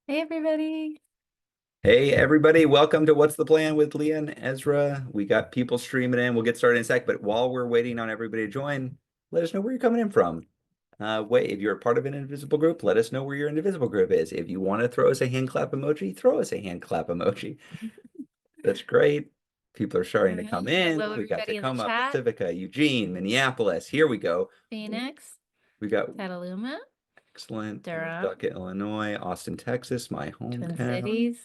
Hey everybody. Hey everybody, welcome to What's the Plan with Leah and Ezra. We got people streaming in. We'll get started in a sec, but while we're waiting on everybody to join, let us know where you're coming in from. Wait, if you're a part of an invisible group, let us know where your invisible group is. If you want to throw us a hand clap emoji, throw us a hand clap emoji. That's great. People are All starting to come right. in. Hello We got everybody in the Tacoma, chat. Pacifica, Eugene, Minneapolis. Here we go. Phoenix, We got Petaluma, excellent Durham, Pawtucket, Illinois, Austin, Texas, my Twin hometown. Cities,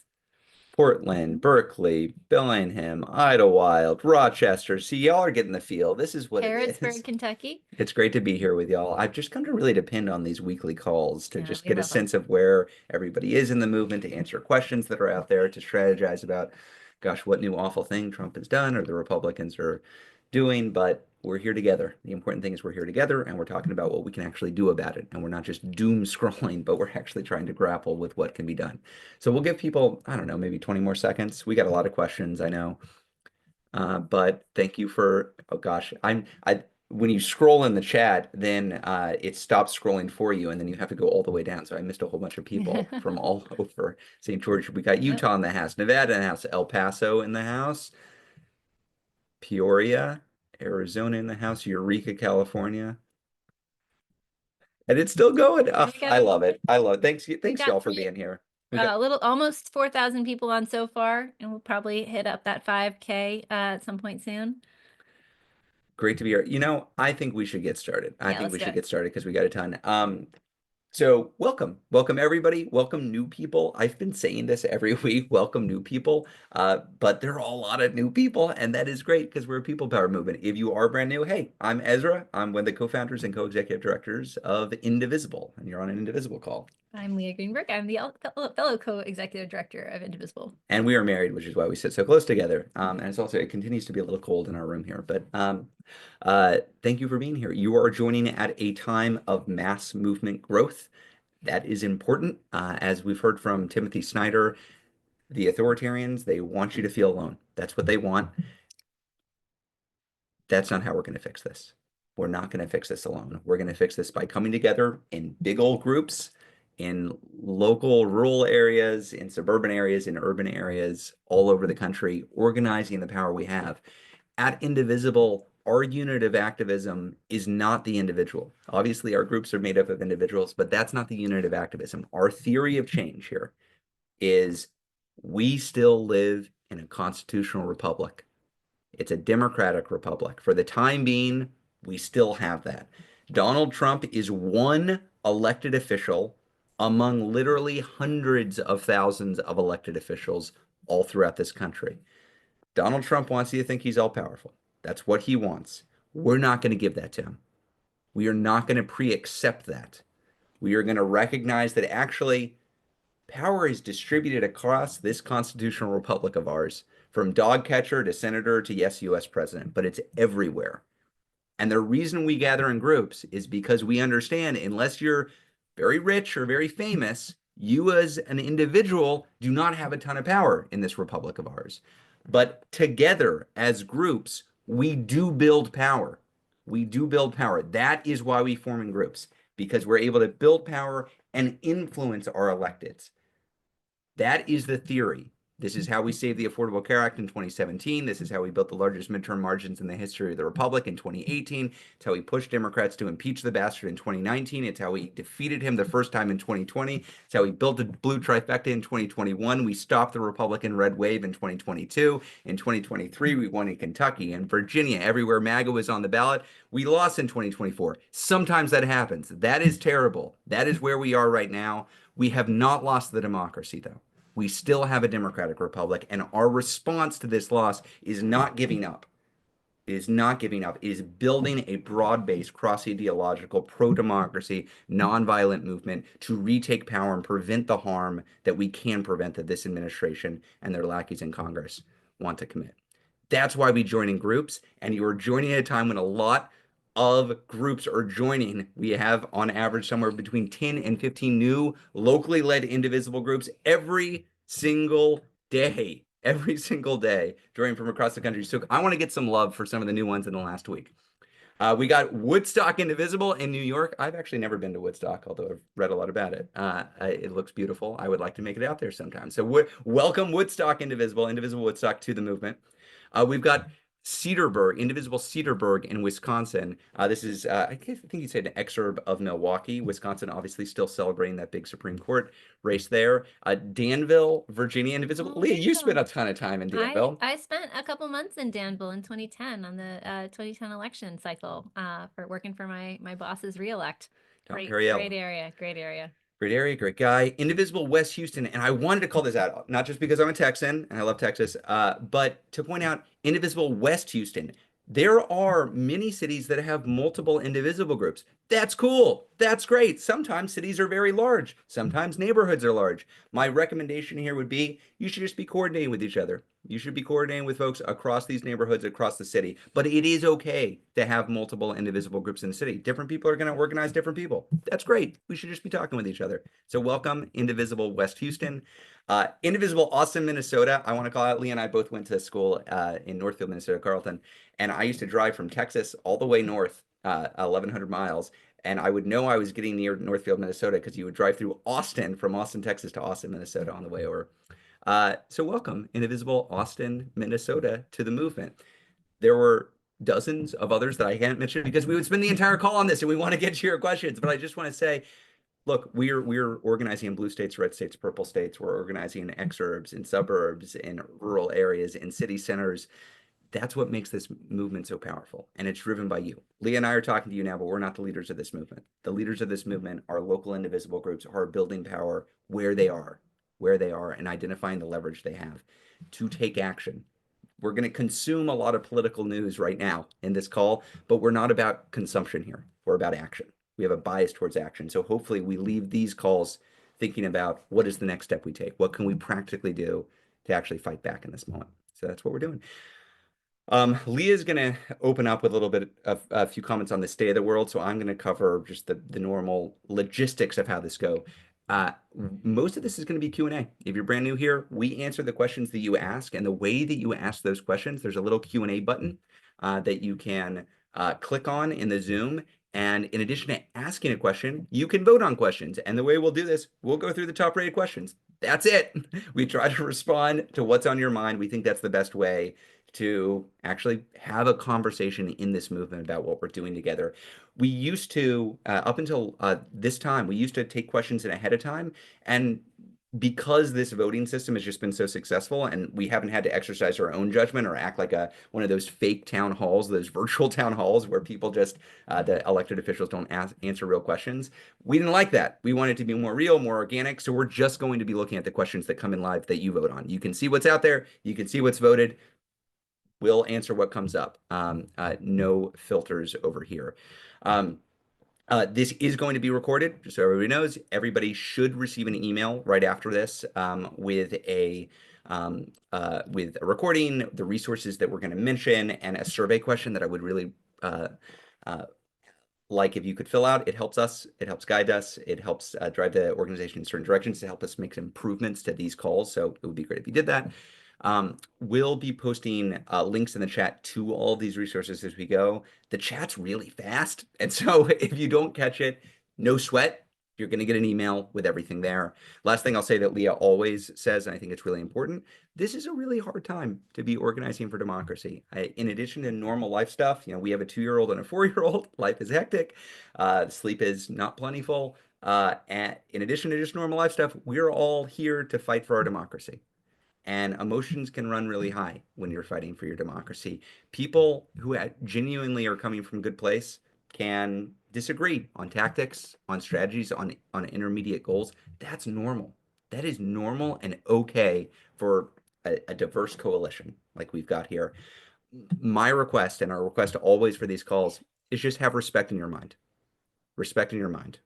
Portland, Berkeley, Bellingham, Idlewild, Rochester. See, y'all are getting the feel. This is what it Harrodsburg, is. Kentucky. It's great to be here with y'all. I've just come to really depend on these weekly calls to Yeah, just we get a love them. sense of where everybody is in the movement, to answer questions that are out there, to strategize about, gosh, what new awful thing Trump has done or the Republicans are doing. But we're here together. The important thing is we're here together and we're talking about what we can actually do about it. And we're not just doom scrolling, but we're actually trying to grapple with what can be done. So we'll give people, I don't know, maybe 20 more seconds. We got a lot of questions, I know. But thank you for, oh gosh, when you scroll in the chat, then it stops scrolling for you, and then you have to go all the way down. So I missed a whole bunch of people from all over St. George. We got Yep. Utah in the house, Nevada in the house, El Paso in the house, Peoria, Arizona in the house, Eureka, California. And it's still going. Yeah, Oh, I love it. I love it. we Thanks got y'all for three being here. We got a little almost 4,000 people on so far, and we'll probably hit up that 5K at some point soon. great to be here. I think we should get started. I Yeah, think let's we do should it. get started because we got a ton. So welcome everybody, welcome new people. I've been saying this every week, welcome new people, but there are a lot of new people, and that is great because we're a people power movement. If you are brand new, hey, I'm Ezra. I'm one of the co-founders and co-executive directors of Indivisible, and you're on an Indivisible call. I'm Leah Greenberg. I'm the fellow co-executive director of Indivisible. And we are married, which is why we sit so close together. And it's also, it continues to be a little cold in our room here, but thank you for being here. You are joining at a time of mass movement growth. That is important. As we've heard from Timothy Snyder, the authoritarians, they want you to feel alone. That's what they want. That's not how we're going to fix this. We're not going to fix this alone. We're going to fix this by coming together in big old groups, in local rural areas, in suburban areas, in urban areas, all over the country, organizing the power we have. At Indivisible, our unit of activism is not the individual. Obviously, our groups are made up of individuals, but that's not the unit of activism. Our theory of change here is we still live in a constitutional republic. It's a democratic republic. For the time being, we still have that. Donald Trump is one elected official among literally hundreds of thousands of elected officials all throughout this country. Donald Trump wants you to think he's all powerful. That's what he wants. We're not going to give that to him. We are not going to pre accept that. We are going to recognize that actually power is distributed across this constitutional republic of ours, from dog catcher to senator to yes, US president, but it's everywhere. And the reason we gather in groups is because we understand unless you're very rich or very famous, you as an individual do not have a ton of power in this republic of ours. But together as groups, we do build power. We do build power. That is why we form in groups, because we're able to build power and influence our electeds. That is the theory. This is how we saved the Affordable Care Act in 2017. This is how we built the largest midterm margins in the history of the Republic in 2018. It's how we pushed Democrats to impeach the bastard in 2019. It's how we defeated him the first time in 2020. It's how we built a blue trifecta in 2021. We stopped the Republican red wave in 2022. In 2023, we won in Kentucky and Virginia, everywhere MAGA was on the ballot. We lost in 2024. Sometimes that happens. That is terrible. That is where we are right now. We have not lost the democracy, though. We still have a democratic republic, and our response to this loss is not giving up. It is not giving up. It is building a broad-based, cross-ideological, pro-democracy, non-violent movement to retake power and prevent the harm that we can prevent that this administration and their lackeys in Congress want to commit. That's why we join in groups, and you are joining at a time when a lot of groups are joining. We have on average somewhere between 10 and 15 new locally led indivisible groups every single day. Every single day joining from across the country. So I want to get some love for some of the new ones in the last week. We got Woodstock Indivisible in New York. I've actually never been to Woodstock, although I've read a lot about it. It looks beautiful. I would like to make it out there sometime. So welcome Woodstock Indivisible, Indivisible Woodstock to the movement. We've got Cedarburg, Indivisible Cedarburg in Wisconsin. This is, I think you said an exurb of Milwaukee. Wisconsin obviously still celebrating that big Supreme Court race there. Danville, Virginia, Indivisible. Oh, Leah, you yeah. spent a ton of time in Danville. I spent a couple months in Danville in 2010 on the 2010 election cycle for working for my boss's reelect. Tom Great, Perriello. great area, great area. Great area, great guy. Indivisible West Houston. And I wanted to call this out, not just because I'm a Texan and I love Texas, but to point out Indivisible West Houston. There are many cities that have multiple indivisible groups. That's cool. That's great. Sometimes cities are very large. Sometimes neighborhoods are large. My recommendation here would be you should just be coordinating with each other. You should be coordinating with folks across these neighborhoods, across the city. But it is okay to have multiple indivisible groups in the city. Different people are going to organize different people. That's great. We should just be talking with each other. So welcome, Indivisible West Houston. Indivisible Austin, Minnesota. I want to call out Leah and I both went to school in Northfield, Minnesota, Carlton. And I used to drive from Texas all the way north, 1,100 miles. And I would know I was getting near Northfield, Minnesota, because you would drive through Austin from Austin, Texas to Austin, Minnesota on the way over. So welcome, Indivisible Austin, Minnesota, to the movement. There were dozens of others that I can't mention because we would spend the entire call on this and we want to get to your questions. But I just want to say, look, we're organizing in blue states, red states, purple states. We're organizing in exurbs, in suburbs, in rural areas, in city centers. That's what makes this movement so powerful. And it's driven by you. Leah and I are talking to you now, but we're not the leaders of this movement. The leaders of this movement are local indivisible groups who are building power where they are, and identifying the leverage they have to take action. We're going to consume a lot of political news right now in this call, but we're not about consumption here. We're about action. We have a bias towards action. So hopefully we leave these calls thinking about what is the next step we take? What can we practically do to actually fight back in this moment? So that's what we're doing. Leah's going to open up with a little bit of a few comments on the state of the world. So I'm going to cover just the normal logistics of how this go. Most of this is going to be Q&A. If you're brand new here, we answer the questions that you ask, and the way that you ask those questions, there's a little Q&A button that you can click on in the Zoom. And in addition to asking a question, you can vote on questions. And the way we'll do this, we'll go through the top rated questions. That's it. We try to respond to what's on your mind. We think that's the best way to actually have a conversation in this movement about what we're doing together. We used to, up until this time, we used to take questions in ahead of time. And because this voting system has just been so successful and we haven't had to exercise our own judgment or act like one of those fake town halls, those virtual town halls where people just, the elected officials don't answer real questions. We didn't like that. We wanted to be more real, more organic. So we're just going to be looking at the questions that come in live that you vote on. You can see what's out there. You can see what's voted. We'll answer what comes up. No filters over here. This is going to be recorded, just so everybody knows. Everybody should receive an email right after this with a recording, the resources that we're going to mention, and a survey question that I would really like if you could fill out. It helps us. It helps guide us. It helps drive the organization in certain directions to help us make improvements to these calls. So it would be great if you did that. We'll be posting links in the chat to all of these resources as we go. The chat's really fast. And so if you don't catch it, no sweat. You're going to get an email with everything there. Last thing I'll say that Leah always says, and I think it's really important, this is a really hard time to be organizing for democracy. In addition to normal life stuff, we have a 2-year-old and a 4-year-old. Life is hectic. Sleep is not plentiful. And in addition to just normal life stuff, we're all here to fight for our democracy. And emotions can run really high when you're fighting for your democracy. People who genuinely are coming from a good place can disagree on tactics, on strategies, on intermediate goals. That's normal. That is normal and okay for a diverse coalition like we've got here. My request, and our request always for these calls, is just have respect in your mind. Respect in your mind.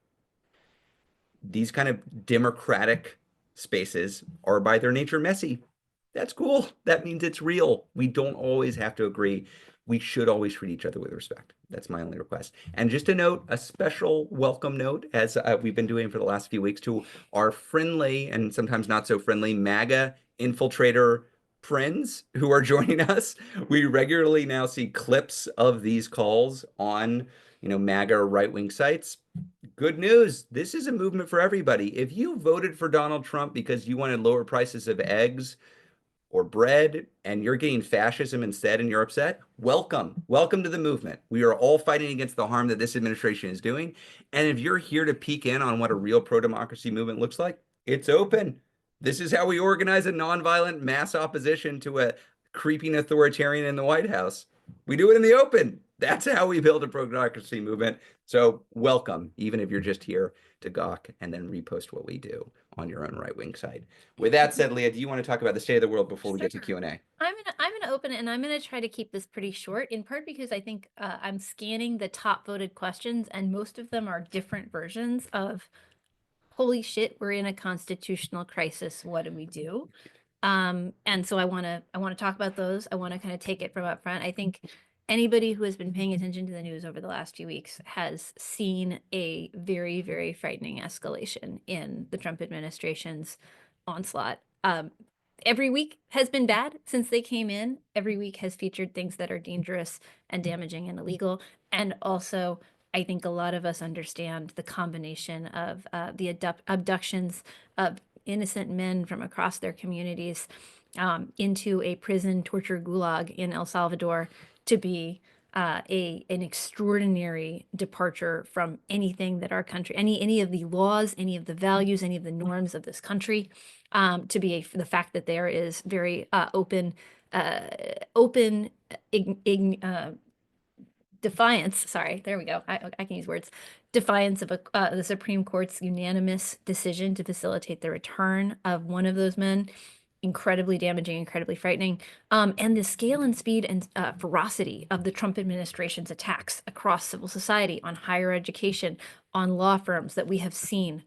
These kind of democratic spaces are by their nature messy. That's cool. That means it's real. We don't always have to agree. We should always treat each other with respect. That's my only request. And just a note, a special welcome note, as we've been doing for the last few weeks, to our friendly and sometimes not so friendly MAGA infiltrator friends who are joining us. We regularly now see clips of these calls on, MAGA or right-wing sites. Good news. This is a movement for everybody. If you voted for Donald Trump because you wanted lower prices of eggs or bread and you're getting fascism instead and you're upset, welcome. Welcome to the movement. We are all fighting against the harm that this administration is doing. And if you're here to peek in on what a real pro-democracy movement looks like, it's open. This is how we organize a nonviolent mass opposition to a creeping authoritarian in the White House. We do it in the open. That's how we build a pro-democracy movement. So welcome, even if you're just here to gawk and then repost what we do on your own right-wing side. With that said, Leah, do you want to talk about the state of the world before we get to Q&A? I'm gonna open it, and I'm gonna try to keep this pretty short, in part because I think I'm scanning the top voted questions, and most of them are different versions of holy shit, we're in a constitutional crisis. What do we do? And so I want to talk about those. I want to kind of take it from up front. I think anybody who has been paying attention to the news over the last few weeks has seen a very, very frightening escalation in the Trump administration's onslaught. Every week has been bad since they came in. Every week has featured things that are dangerous and damaging and illegal. And also, I think a lot of us understand the combination of the abductions of innocent men from across their communities into a prison torture gulag in El Salvador to be an extraordinary departure from anything that our country, any of the laws, any of the values, any of the norms of this country, to be the fact that there is very open defiance. Sorry, there we go. I can use words. Defiance of the Supreme Court's unanimous decision to facilitate the return of one of those men. Incredibly damaging, incredibly frightening. And the scale and speed and ferocity of the Trump administration's attacks across civil society, on higher education, on law firms that we have seen.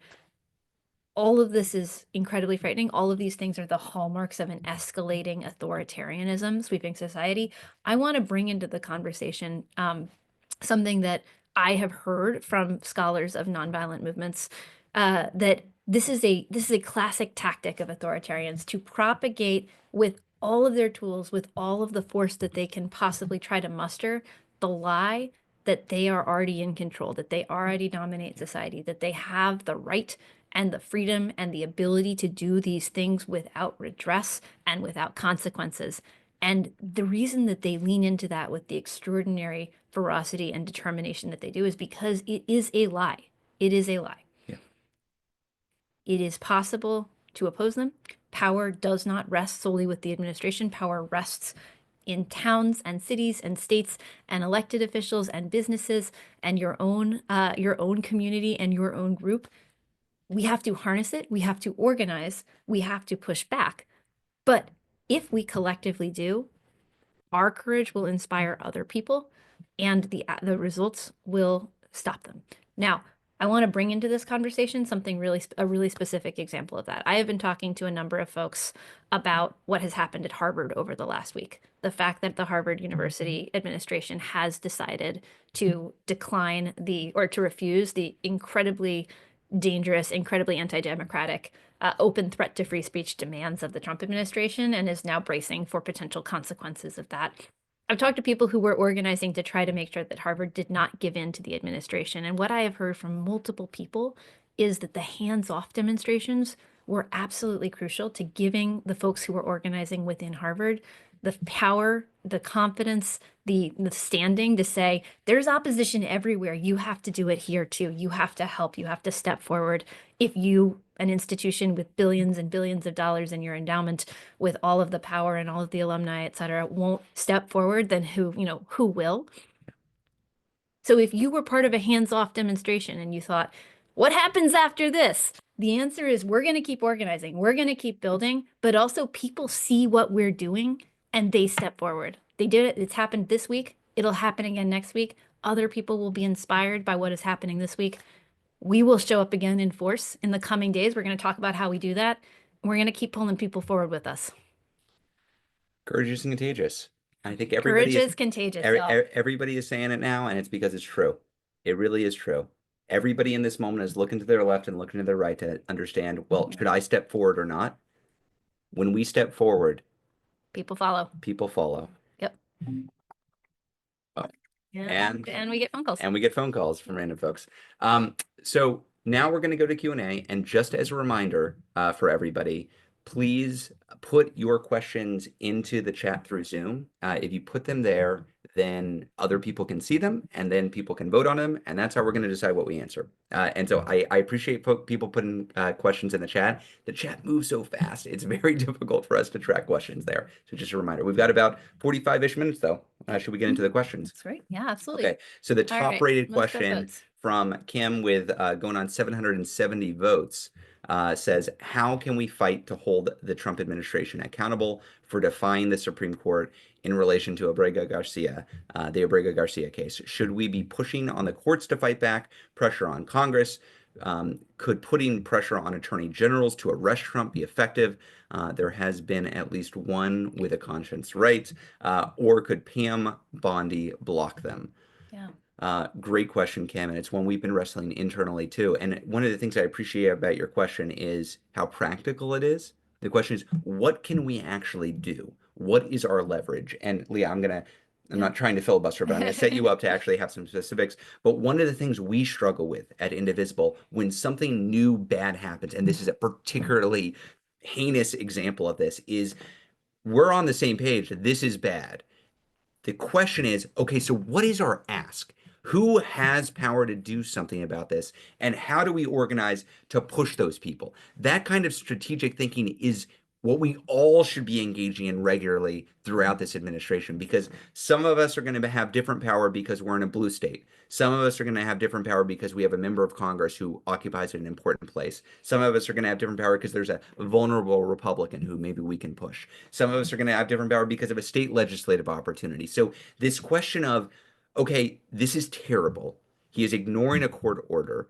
All of this is incredibly frightening. All of these things are the hallmarks of an escalating authoritarianism sweeping society. I want to bring into the conversation something that I have heard from scholars of nonviolent movements, that this is a classic tactic of authoritarians to propagate with all of their tools, with all of the force that they can possibly try to muster, the lie that they are already in control, that they already dominate society, that they have the right and the freedom and the ability to do these things without redress and without consequences. And the reason that they lean into that with the extraordinary ferocity and determination that they do is because it is a lie. It is a lie. Yeah. It is possible to oppose them. Power does not rest solely with the administration. Power rests in towns and cities and states and elected officials and businesses and your own community and your own group. We have to harness it. We have to organize. We have to push back. But if we collectively do, our courage will inspire other people, and the results will stop them. Now, I want to bring into this conversation something a really specific example of that. I have been talking to a number of folks about what has happened at Harvard over the last week. The fact that the Harvard University administration has decided to decline or to refuse the incredibly dangerous, incredibly anti-democratic, open threat to free speech demands of the Trump administration, and is now bracing for potential consequences of that. I've talked to people who were organizing to try to make sure that Harvard did not give in to the administration. And what I have heard from multiple people is that the hands-off demonstrations were absolutely crucial to giving the folks who were organizing within Harvard the power, the confidence, the standing to say, there's opposition everywhere. You have to do it here too. You have to help. You have to step forward. If you, an institution with billions and billions of dollars in your endowment, with all of the power and all of the alumni, et cetera, won't step forward, then who will? So if you were part of a hands-off demonstration and you thought, what happens after this? The answer is we're going to keep organizing. We're going to keep building, but also people see what we're doing and they step forward. They did it. It's happened this week. It'll happen again next week. Other people will be inspired by what is happening this week. We will show up again in force in the coming days. We're going to talk about how we do that. We're going to keep pulling people forward with us. Courage is contagious. I think Courage is contagious, y'all. Everybody is saying it now, and it's because it's true. It really is true. Everybody in this moment is looking to their left and looking to their right to understand, well, should I step forward or not? When we step forward, People follow. People follow. Yep. Oh, And we get phone calls. and we get phone calls from random folks. So now we're going to go to Q&A, and just as a reminder for everybody, please put your questions into the chat through Zoom. If you put them there, then other people can see them, and then people can vote on them, and that's how we're going to decide what we answer. And so I appreciate people putting questions in the chat. The chat moves so fast; it's very difficult for us to track questions there. So just a reminder, we've got about 45-ish minutes, though. Should we get into the questions? That's right. Yeah, absolutely. Okay, so the All right, top-rated let's go question votes. from Kim with going on 770 votes says, how can we fight to hold the Trump administration accountable for defying the Supreme Court in relation to the Abrego Garcia case? Should we be pushing on the courts to fight back, pressure on Congress? Could putting pressure on attorney generals to arrest Trump be effective? There has been at least one with a conscience right. Or could Pam Bondi block them? Yeah. Great question, Kim, and it's one we've been wrestling internally too. And one of the things I appreciate about your question is how practical it is. The question is, what can we actually do? What is our leverage? And Leah, I'm not trying to filibuster, but I'm going to set you up to actually have some specifics. But one of the things we struggle with at Indivisible, when something new bad happens, and this is a particularly heinous example of this, is we're on the same page. This is bad. The question is, okay, so what is our ask? Who has power to do something about this? And how do we organize to push those people? That kind of strategic thinking is what we all should be engaging in regularly throughout this administration, because some of us are going to have different power because we're in a blue state. Some of us are going to have different power because we have a member of Congress who occupies an important place. Some of us are going to have different power because there's a vulnerable Republican who maybe we can push. Some of us are going to have different power because of a state legislative opportunity. So this question of, okay, this is terrible. He is ignoring a court order.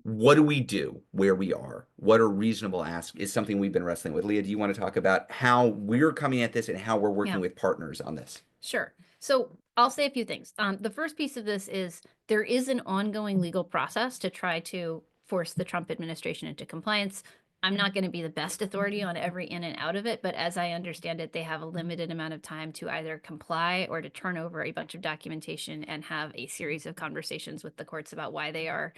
What do we do where we are? What a reasonable ask is something we've been wrestling with. Leah, do you want to talk about how we're coming at this and how we're working with partners on this? Sure. So I'll say a few things. The first piece of this is there is an ongoing legal process to try to force the Trump administration into compliance. I'm not going to be the best authority on every in and out of it, but as I understand it, they have a limited amount of time to either comply or to turn over a bunch of documentation and have a series of conversations with the courts about why they are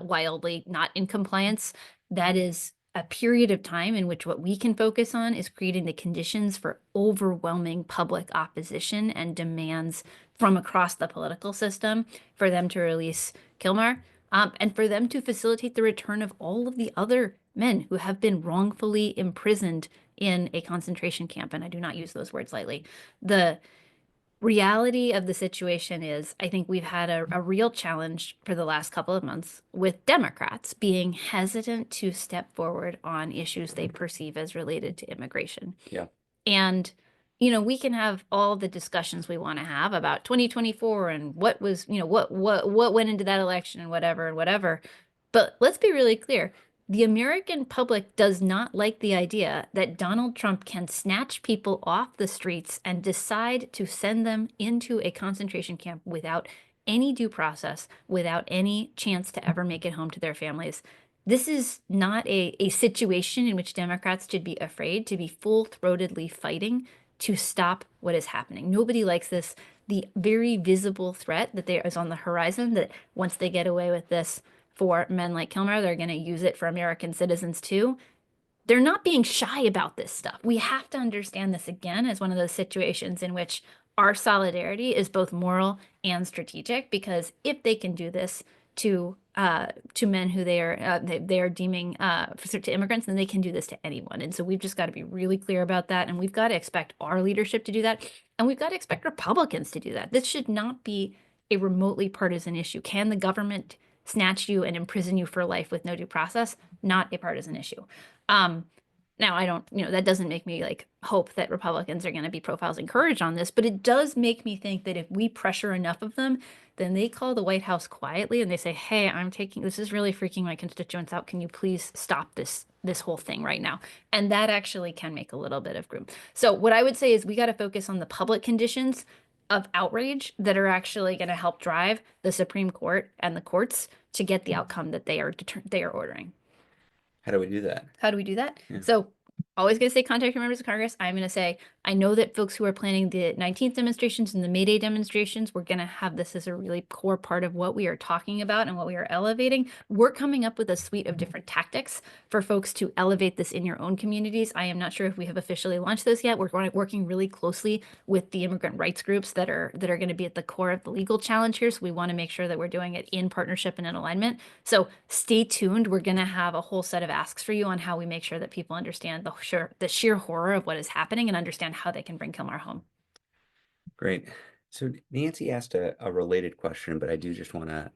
wildly not in compliance. That is a period of time in which what we can focus on is creating the conditions for overwhelming public opposition and demands from across the political system for them to release Kilmer, and for them to facilitate the return of all of the other men who have been wrongfully imprisoned in a concentration camp. And I do not use those words lightly. The reality of the situation is, I think we've had a real challenge for the last couple of months with Democrats being hesitant to step forward on issues they perceive as related to immigration. Yeah. And, we can have all the discussions we want to have about 2024 and what was, what went into that election and whatever. But let's be really clear. The American public does not like the idea that Donald Trump can snatch people off the streets and decide to send them into a concentration camp without any due process, without any chance to ever make it home to their families. This is not a situation in which Democrats should be afraid to be full-throatedly fighting to stop what is happening. Nobody likes this. The very visible threat that there is on the horizon, that once they get away with this for men like Kilmer, they're going to use it for American citizens too. They're not being shy about this stuff. We have to understand this again as one of those situations in which our solidarity is both moral and strategic, because if they can do this to men who they are deeming to immigrants, then they can do this to anyone. And so we've just got to be really clear about that, and we've got to expect our leadership to do that, and we've got to expect Republicans to do that. This should not be a remotely partisan issue. Can the government snatch you and imprison you for life with no due process? Not a partisan issue. Now, I don't, that doesn't make me hope that Republicans are going to be profiles encouraged on this, but it does make me think that if we pressure enough of them, then they call the White House quietly and they say, hey, this is really freaking my constituents out. Can you please stop this whole thing right now? And that actually can make a little bit of room. So what I would say is we got to focus on the public conditions of outrage that are actually going to help drive the Supreme Court and the courts to get the outcome that they are ordering. How do we do that? How do we do that? Yeah. So always going to say contact your members of Congress. I'm going to say, I know that folks who are planning the 19th demonstrations and the May Day demonstrations, we're going to have this as a really core part of what we are talking about and what we are elevating. We're coming up with a suite of different tactics for folks to elevate this in your own communities. I am not sure if we have officially launched those yet. We're working really closely with the immigrant rights groups that are going to be at the core of the legal challenge here. So we want to make sure that we're doing it in partnership and in alignment. So stay tuned. We're going to have a whole set of asks for you on how we make sure that people understand the sheer horror of what is happening and understand how they can bring Kilmar home. Great. So Nancy asked a related question, but I do just want to,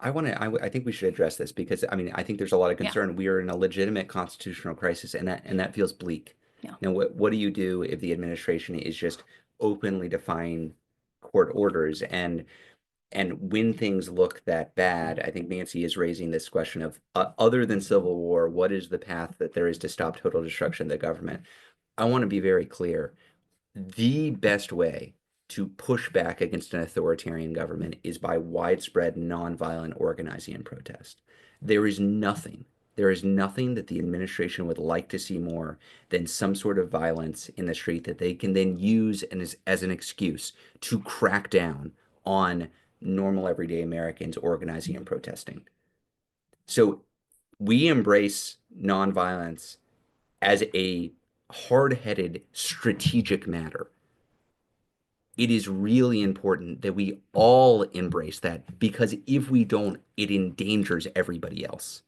I think we should address this because I mean, I think there's a lot of Yeah. concern. We are in a legitimate constitutional crisis, and that feels bleak. Yeah. Now, what do you do if the administration is just openly defying court orders and when things look that bad? I think Nancy is raising this question of other than civil war, what is the path that there is to stop total destruction of the government? I want to be very clear. The best way to push back against an authoritarian government is by widespread nonviolent organizing and protest. There is nothing, there is nothing that the administration would like to see more than some sort of violence in the street that they can then use as an excuse to crack down on normal everyday Americans organizing and protesting. So we embrace nonviolence as a hard-headed strategic matter. It is really important that we all embrace that because if we don't, it endangers everybody else.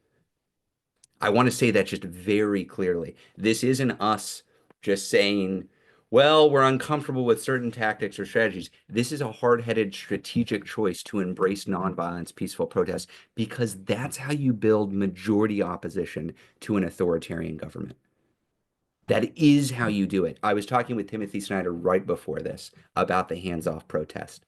I want to say that just very clearly. This isn't us just saying, well, we're uncomfortable with certain tactics or strategies. This is a hard-headed strategic choice to embrace nonviolence, peaceful protest, because that's how you build majority opposition to an authoritarian government. That is how you do it. I was talking with Timothy Snyder right before this about the hands-off protest,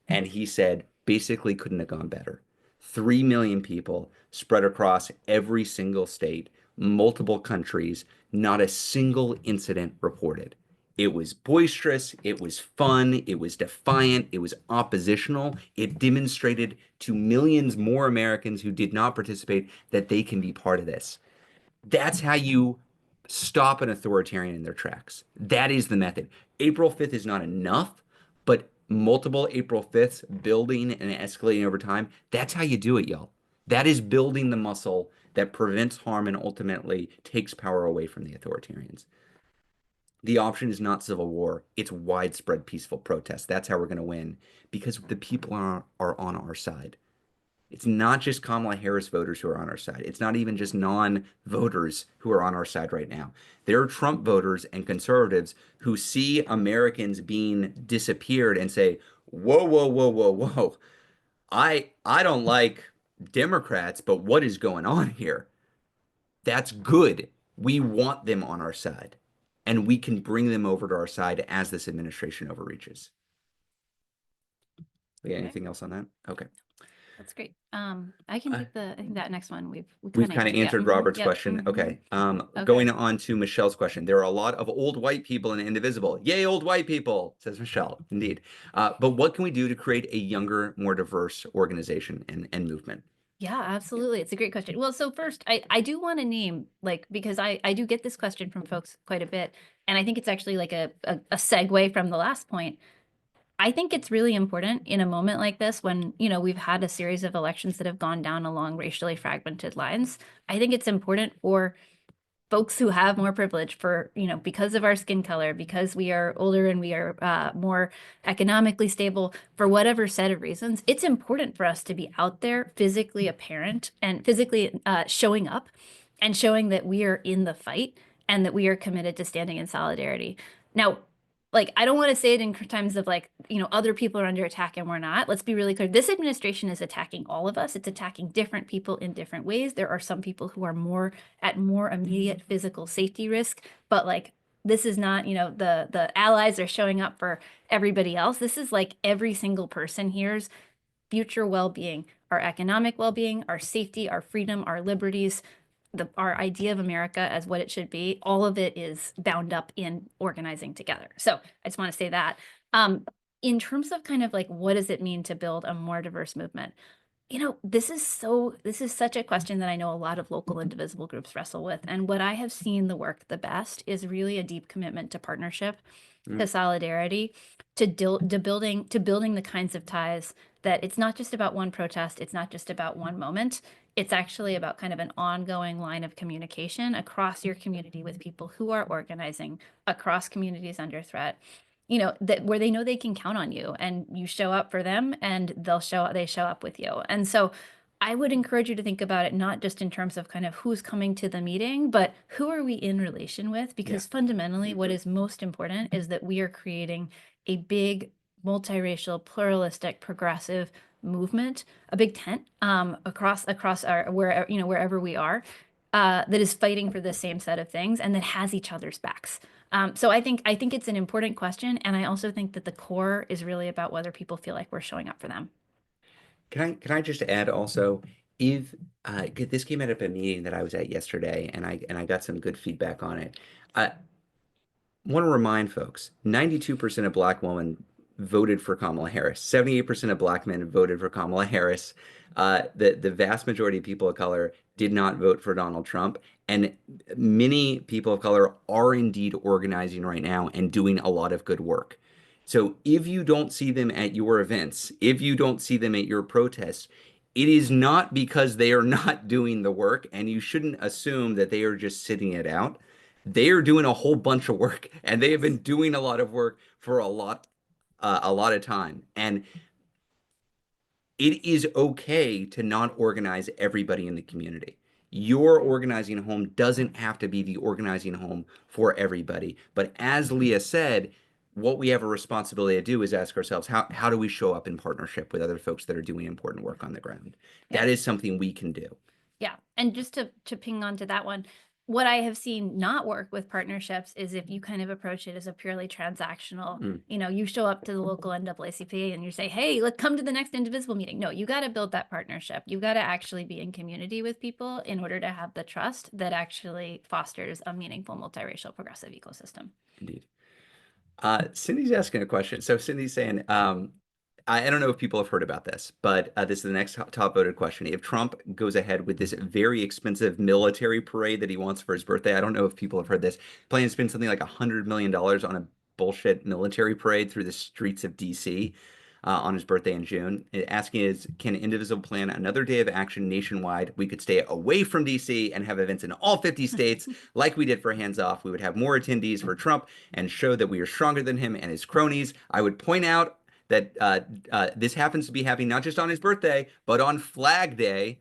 and he said basically couldn't have gone better. 3 million people spread across every single state, multiple countries, not a single incident reported. It was boisterous, it was fun, it was defiant, it was oppositional. It demonstrated to millions more Americans who did not participate that they can be part of this. That's how you stop an authoritarian in their tracks. That is the method. April 5th is not enough, but multiple April 5ths building and escalating over time, that's how you do it, y'all. That is building the muscle that prevents harm and ultimately takes power away from the authoritarians. The option is not civil war, it's widespread peaceful protest. That's how we're going to win because the people are on our side. It's not just Kamala Harris voters who are on our side. It's not even just non-voters who are on our side right now. There are Trump voters and conservatives who see Americans being disappeared and say, whoa, whoa, whoa, whoa, whoa. I don't like Democrats, but what is going on here? That's good. We want them on our side, and we can bring them over to our side as this administration overreaches. Okay. Anything else on that? Okay. That's great. I can take I think that next one We've kind of answered Robert's question. Okay. Okay. Going on to Michelle's question. There are a lot of old white people in Indivisible. Yay, old white people, says Michelle. Indeed. But what can we do to create a younger, more diverse organization and movement? Yeah, absolutely. It's a great question. Well, so first, I do want to name, like, because I do get this question from folks quite a bit, and I think it's actually like a segue from the last point. I think it's really important in a moment like this when, you know, we've had a series of elections that have gone down along racially fragmented lines. I think it's important for folks who have more privilege for, you know, because of our skin color, because we are older and we are more economically stable, for whatever set of reasons, it's important for us to be out there physically apparent and physically showing up and showing that we are in the fight and that we are committed to standing in solidarity. Now, like, I don't want to say it in terms of like, you know, other people are under attack and we're not. Let's be really clear. This administration is attacking all of us. It's attacking different people in different ways. There are some people who are more at more immediate physical safety risk, but like, this is not, you know, the allies are showing up for everybody else. This is like every single person here's future well-being, our economic well-being, our safety, our freedom, our liberties, our idea of America as what it should be. All of it is bound up in organizing together. So I just want to say that. In terms of kind of like, what does it mean to build a more diverse movement? This is such a question that I know a lot of local indivisible groups wrestle with. And what I have seen the work the best is really a deep commitment to partnership, to Mm, solidarity, to building the kinds of ties that it's not just about one protest, it's not just about one moment. It's actually about kind of an ongoing line of communication across your community with people who are organizing across communities under threat. That where they know they can count on you and you show up for them and they show up with you. And so I would encourage you to think about it not just in terms of kind of who's coming to the meeting, but who are we in relation with? yeah, Because fundamentally, what is most important is that we are creating a big, multiracial, pluralistic, progressive movement, a big tent across our wherever we are, that is fighting for the same set of things and that has each other's backs. So I think it's an important question, and I also think that the core is really about whether people feel like we're showing up for them. can I just add also, if 'cause this came out of a meeting that I was at yesterday, and I got some good feedback on it. I want to remind folks, 92% of Black women voted for Kamala Harris. 78% of Black men voted for Kamala Harris. The vast majority of people of color did not vote for Donald Trump, and many people of color are indeed organizing right now and doing a lot of good work. So if you don't see them at your events, if you don't see them at your protests, it is not because they are not doing the work, and you shouldn't assume that they are just sitting it out. They are doing a whole bunch of work, and they have been doing a lot of work for a lot of time. And it is okay to not organize everybody in the community. Your organizing home doesn't have to be the organizing home for everybody. But as Leah said, what we have a responsibility to do is ask ourselves, how do we show up in partnership with other folks that are doing important work on the ground? Yeah. That is something we can do. Yeah. And just to ping on to that one, what I have seen not work with partnerships is if you kind of approach it as a purely transactional, Mm, you show up to the local NAACP and you say, hey, let's come to the next Indivisible meeting. No, you got to build that partnership. You got to actually be in community with people in order to have the trust that actually fosters a meaningful multiracial progressive ecosystem. indeed. Cindy's asking a question. So Cindy's saying, I don't know if people have heard about this, but this is the next top voted question. If Trump goes ahead with this very expensive military parade that he wants for his birthday, I don't know if people have heard this, planning to spend something like $100 million on a bullshit military parade through the streets of DC on his birthday in June. Asking is, can Indivisible plan another day of action nationwide? We could stay away from DC and have events in all 50 states like we did for Hands Off. We would have more attendees for Trump and show that we are stronger than him and his cronies. I would point out that this happens to be happening not just on his birthday, but on Flag Day,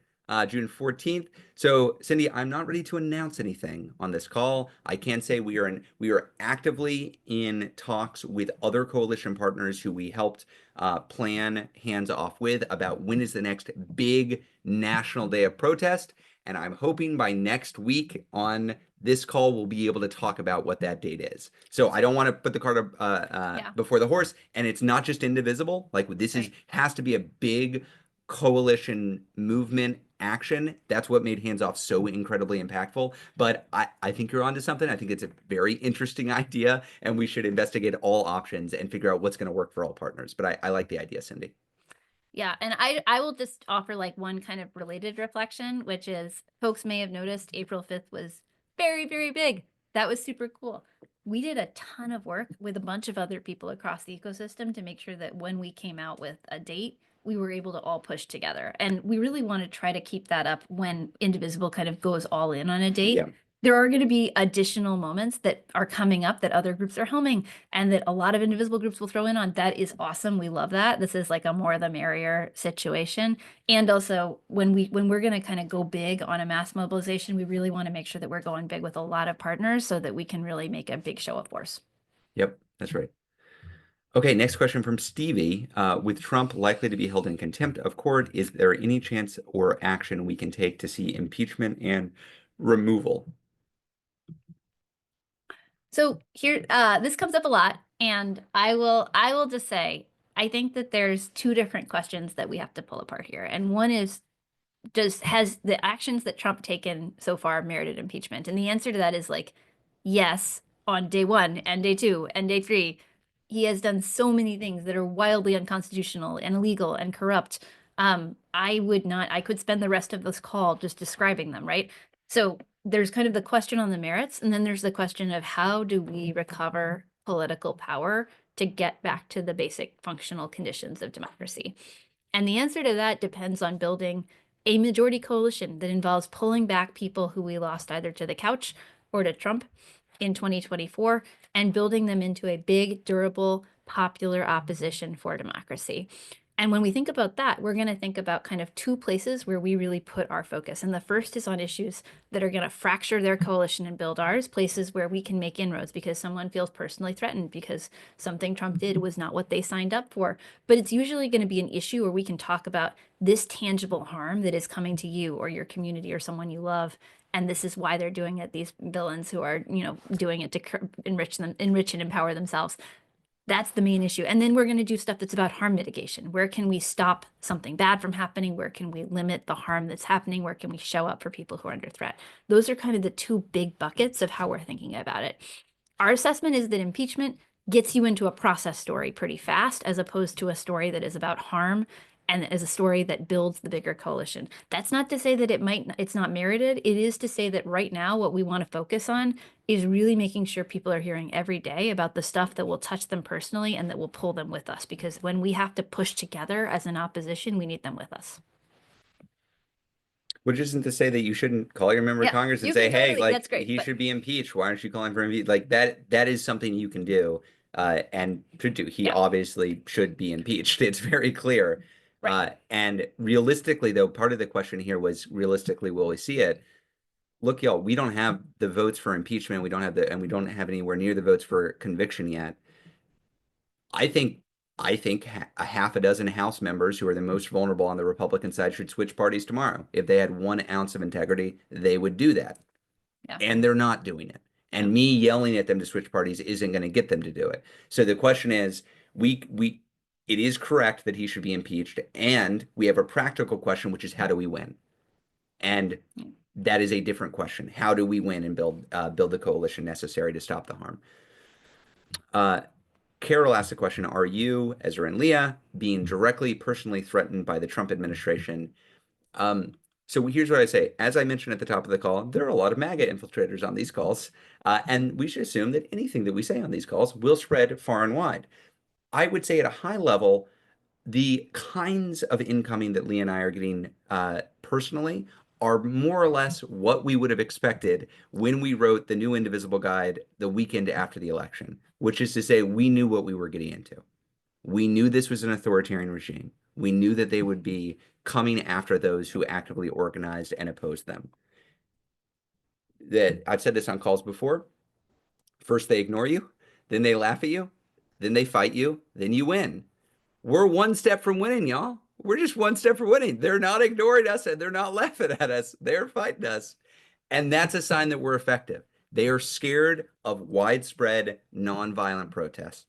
June 14th. So, Cindy, I'm not ready to announce anything on this call. I can say we are actively in talks with other coalition partners who we helped plan Hands Off with about when is the next big national day of protest. And I'm hoping by next week on this call, we'll be able to talk about what that date is. So I don't want to put the cart Yeah. before the horse, and it's not just Indivisible. Like this is Right. has to be a big coalition movement action. That's what made Hands Off so incredibly impactful. But I think you're onto something. I think it's a very interesting idea, and we should investigate all options and figure out what's going to work for all partners. But I like the idea, Cindy. Yeah, and I will just offer like one kind of related reflection, which is folks may have noticed April 5th was very, very big. That was super cool. We did a ton of work with a bunch of other people across the ecosystem to make sure that when we came out with a date, we were able to all push together. And we really want to try to keep that up when Indivisible kind of goes all in on a date. Yeah. There are going to be additional moments that are coming up that other groups are helming and that a lot of Indivisible groups will throw in on. That is awesome. We love that. This is like a more the merrier situation. And also when we're going to kind of go big on a mass mobilization, we really want to make sure that we're going big with a lot of partners so that we can really make a big show of force. Yep, that's right. Okay, next question from Stevie. With Trump likely to be held in contempt of court, is there any chance or action we can take to see impeachment and removal? So here, this comes up a lot, and I will just say, I think that there's two different questions that we have to pull apart here. And one is, has the actions that Trump taken so far merited impeachment? And the answer to that is like, yes, on day one and day two and day three, he has done so many things that are wildly unconstitutional and illegal and corrupt. I could spend the rest of this call just describing them, right? So there's kind of the question on the merits, and then there's the question of how do we recover political power to get back to the basic functional conditions of democracy? And the answer to that depends on building a majority coalition that involves pulling back people who we lost either to the couch or to Trump in 2024 and building them into a big, durable, popular opposition for democracy. And when we think about that, we're going to think about kind of two places where we really put our focus. And the first is on issues that are going to fracture their coalition and build ours, places where we can make inroads because someone feels personally threatened because something Trump did was not what they signed up for. But it's usually going to be an issue where we can talk about this tangible harm that is coming to you or your community or someone you love. And this is why they're doing it. These villains who are, doing it to enrich and empower themselves. That's the main issue. And then we're going to do stuff that's about harm mitigation. Where can we stop something bad from happening? Where can we limit the harm that's happening? Where can we show up for people who are under threat? Those are kind of the two big buckets of how we're thinking about it. Our assessment is that impeachment gets you into a process story pretty fast, as opposed to a story that is about harm and is a story that builds the bigger coalition. That's not to say that it's not merited. It is to say that right now, what we want to focus on is really making sure people are hearing every day about the stuff that will touch them personally and that will pull them with us. Because when we have to push together as an opposition, we need them with us. Which isn't to say that you shouldn't call your member of Yeah, Congress and you say, can hey, totally, like that's great. he But should be impeached. Why aren't you calling for impeachment? Like that is something you can do and should do. He yeah, obviously should be impeached. It's very clear. right. And realistically, though, part of the question here was realistically, will we see it? Look, y'all, we don't have the votes for impeachment. We don't have anywhere near the votes for conviction yet. I think I think a half a dozen House members who are the most vulnerable on the Republican side should switch parties tomorrow. If they had 1 ounce of integrity, they would do that. Yeah. And they're not doing it. And me yelling at them to switch parties isn't going to get them to do it. So the question is, we it is correct that he should be impeached, and we have a practical question, which is how do we win? And that is a different question. How do we win and build the coalition necessary to stop the harm? Carol asked the question, are you, Ezra and Leah, being directly, personally threatened by the Trump administration? So here's what I say. As I mentioned at the top of the call, there are a lot of MAGA infiltrators on these calls, and we should assume that anything that we say on these calls will spread far and wide. I would say at a high level, the kinds of incoming that Leah and I are getting personally are more or less what we would have expected when we wrote the new Indivisible guide the weekend after the election, which is to say we knew what we were getting into. We knew this was an authoritarian regime. We knew that they would be coming after those who actively organized and opposed them. That I've said this on calls before. First they ignore you, then they laugh at you, then they fight you, then you win. We're one step from winning, y'all. We're just one step from winning. They're not ignoring us and they're not laughing at us. They're fighting us. And that's a sign that we're effective. They are scared of widespread nonviolent protests.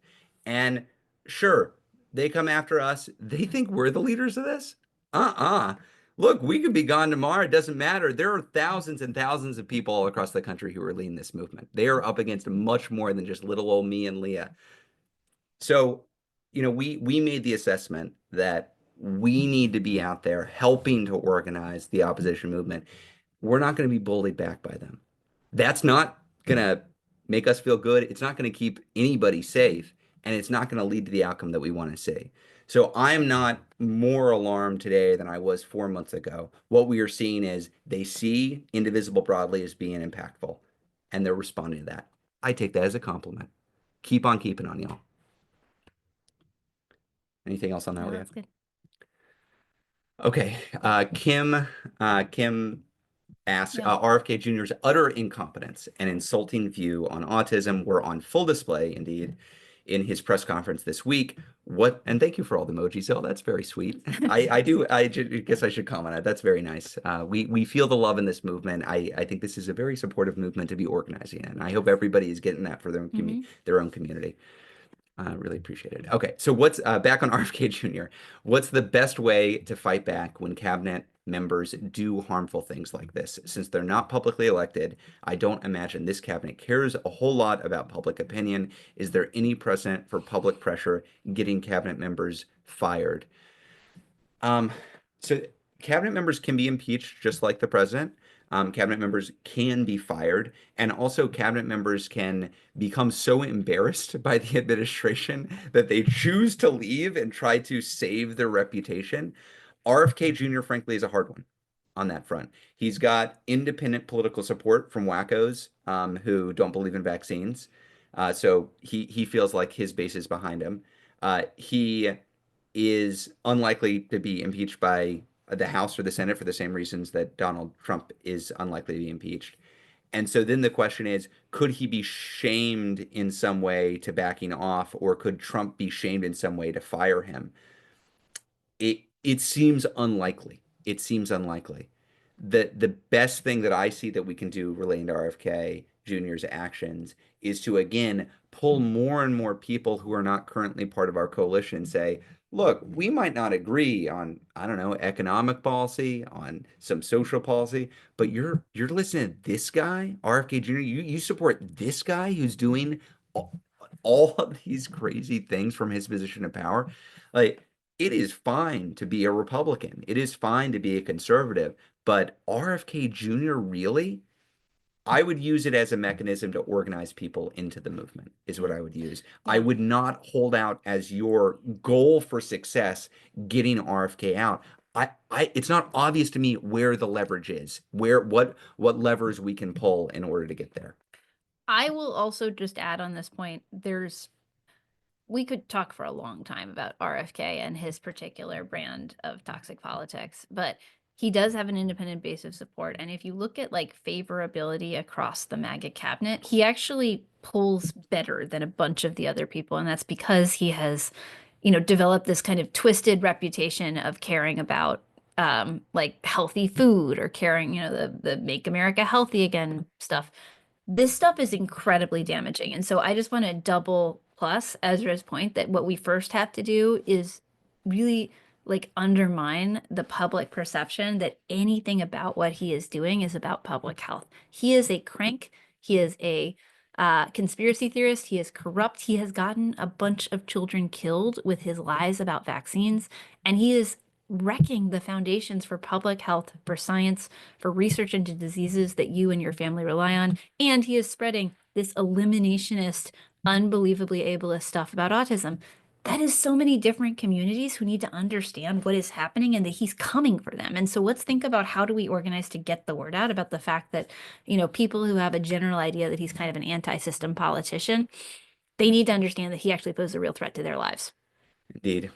And sure, they come after us. They think we're the leaders of this. Look, we could be gone tomorrow. It doesn't matter. There are thousands and thousands of people all across the country who are leading this movement. They are up against much more than just little old me and Leah. So, we made the assessment that we need to be out there helping to organize the opposition movement. We're not going to be bullied back by them. That's not going to make us feel good. It's not going to keep anybody safe, and it's not going to lead to the outcome that we want to see. So I'm not more alarmed today than I was 4 months ago. What we are seeing is they see Indivisible broadly as being impactful, and they're responding to that. I take that as a compliment. Keep on keeping on, y'all. Anything else on that, No, Leah? that's good. Okay. Kim asks, Yeah. RFK Jr.'s utter incompetence and insulting view on autism were on full display, indeed, in his press conference this week. And thank you for all the emojis, Zell. That's very sweet. I guess I should comment on it. That's very nice. We feel the love in this movement. I think this is a very supportive movement to be organizing in. I hope everybody is getting that for their own community. Really appreciate it. Okay, so what's back on RFK Jr. What's the best way to fight back when cabinet members do harmful things like this? Since they're not publicly elected, I don't imagine this cabinet cares a whole lot about public opinion. Is there any precedent for public pressure getting cabinet members fired? So cabinet members can be impeached just like the president. Cabinet members can be fired, and also cabinet members can become so embarrassed by the administration that they choose to leave and try to save their reputation. RFK Jr., frankly, is a hard one on that front. He's got independent political support from wackos who don't believe in vaccines. So he feels like his base is behind him. He is unlikely to be impeached by the House or the Senate for the same reasons that Donald Trump is unlikely to be impeached. And so then the question is, could he be shamed in some way to backing off, or could Trump be shamed in some way to fire him? It seems unlikely. It seems unlikely. The best thing that I see that we can do relating to RFK Jr.'s actions is to again pull more and more people who are not currently part of our coalition and say, look, we might not agree on, I don't know, economic policy, on some social policy, but you're listening to this guy, RFK Jr., you support this guy who's doing all of these crazy things from his position of power. Like, it is fine to be a Republican. It is fine to be a conservative, but RFK Jr. really, I would use it as a mechanism to organize people into the movement, is what I would use. I Yeah. would not hold out as your goal for success getting RFK out. It's not obvious to me where the leverage is, what levers we can pull in order to get there. I will also just add on this point, we could talk for a long time about RFK and his particular brand of toxic politics, but he does have an independent base of support. And if you look at like favorability across the MAGA cabinet, he actually polls better than a bunch of the other people. And that's because he has, developed this kind of twisted reputation of caring about like healthy food or caring, the Make America Healthy Again stuff. This stuff is incredibly damaging. And so I just want to double plus Ezra's point that what we first have to do is really like undermine the public perception that anything about what he is doing is about public health. He is a crank. He is a conspiracy theorist. He is corrupt. He has gotten a bunch of children killed with his lies about vaccines. And he is wrecking the foundations for public health, for science, for research into diseases that you and your family rely on. And he is spreading this eliminationist, unbelievably ableist stuff about autism. That is so many different communities who need to understand what is happening and that he's coming for them. And so let's think about how do we organize to get the word out about the fact that, people who have a general idea that he's kind of an anti-system politician, they need to understand that he actually poses a real threat to their lives. Indeed.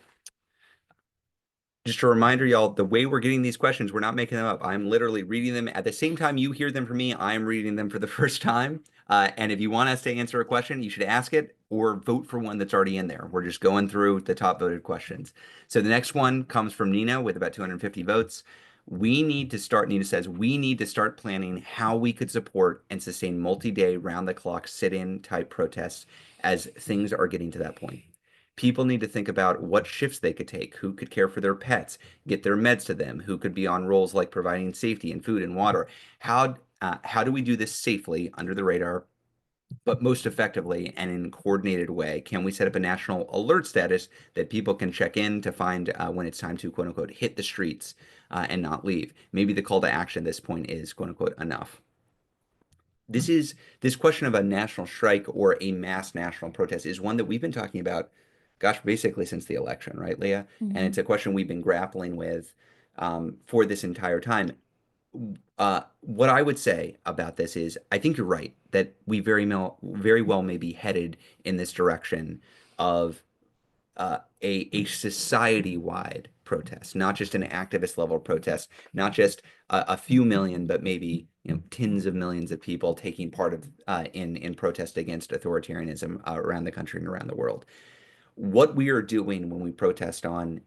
Just a reminder, y'all, the way we're getting these questions, we're not making them up. I'm literally reading them at the same time you hear them from me. I'm reading them for the first time. And if you want us to answer a question, you should ask it or vote for one that's already in there. We're just going through the top voted questions. So the next one comes from Nina with about 250 votes. Nina says, we need to start planning how we could support and sustain multi-day, round-the-clock sit-in type protests as things are getting to that point. People need to think about what shifts they could take, who could care for their pets, get their meds to them, who could be on roles like providing safety and food and water. How do we do this safely under the radar, but most effectively and in a coordinated way? Can we set up a national alert status that people can check in to find when it's time to quote unquote hit the streets and not leave? Maybe the call to action at this point is quote unquote enough. This question of a national strike or a mass national protest is one that we've been talking about, gosh, basically since the election, right, Leah? And Mhm. it's a question we've been grappling with for this entire time. What I would say about this is, I think you're right that we very well may be headed in this direction of a society-wide protest, not just an activist level protest, not just a few million, but maybe tens of millions of people taking part of in protest against authoritarianism around the country and around the world. What we are doing when we protest on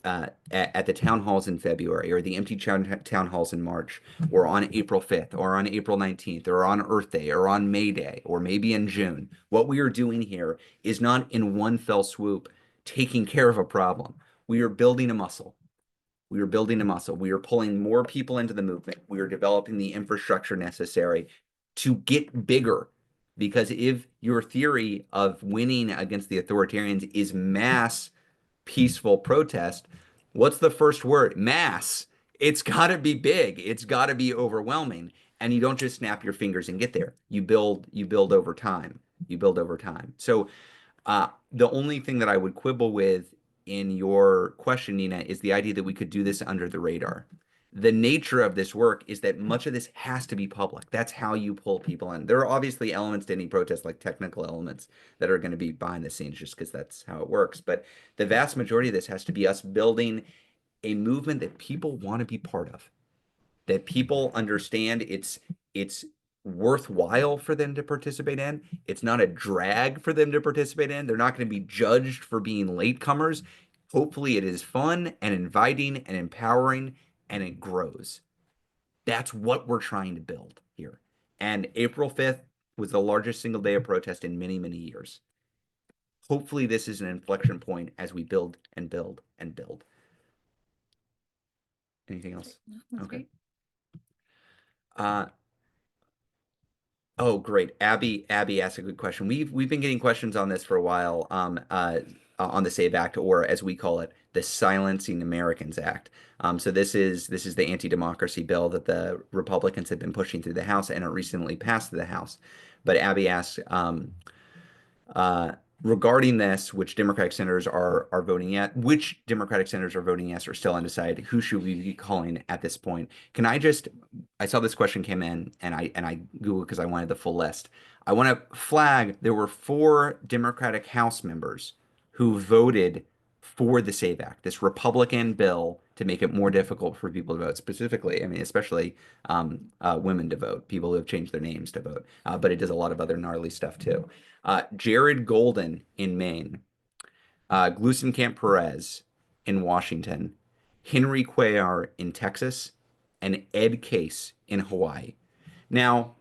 at the town halls in February, or the empty town halls in March, or on April 5th, or on April 19th, or on Earth Day, or on May Day, or maybe in June. What we are doing here is not in one fell swoop taking care of a problem. We are building a muscle. We are building a muscle. We are pulling more people into the movement. We are developing the infrastructure necessary to get bigger. Because if your theory of winning against the authoritarians is mass peaceful protest, What's the first word? Mass. It's got to be big. It's got to be overwhelming. And you don't just snap your fingers and get there. You build over time. You build over time. So the only thing that I would quibble with in your question, Nina, is the idea that we could do this under the radar. The nature of this work is that much of this has to be public. That's how you pull people in. There are obviously elements to any protest, like technical elements, that are going to be behind the scenes just because that's how it works. But the vast majority of this has to be us building a movement that people want to be part of, that people understand it's worthwhile for them to participate in. It's not a drag for them to participate in. They're not going to be judged for being latecomers. Hopefully, it is fun and inviting and empowering, and it grows. That's what we're trying to build here. And April 5th was the largest single day of protest in many, many years. Hopefully, this is an inflection point as we build and build and build. Anything else? That's Okay. great. Oh, great. Abby asked a good question. We've been getting questions on this for a while, on the SAVE Act, or as we call it, the Silencing Americans Act. So this is the anti-democracy bill that the Republicans have been pushing through the House, and it recently passed the House. But Abby asks, uh, regarding this, which Democratic senators are voting yet, which Democratic senators are voting yes or still undecided, who should we be calling at this point? I saw this question came in and I Googled because I wanted the full list. I want to flag there were 4 Democratic House members who voted for the SAVE Act, this Republican bill to make it more difficult for people to vote, specifically, I mean, especially women to vote, people who have changed their names to vote, but it does a lot of other gnarly stuff too. Jared Golden in Maine, Glusenkamp Perez in Washington, Henry Cuellar in Texas, and Ed Case in Hawaii. Now,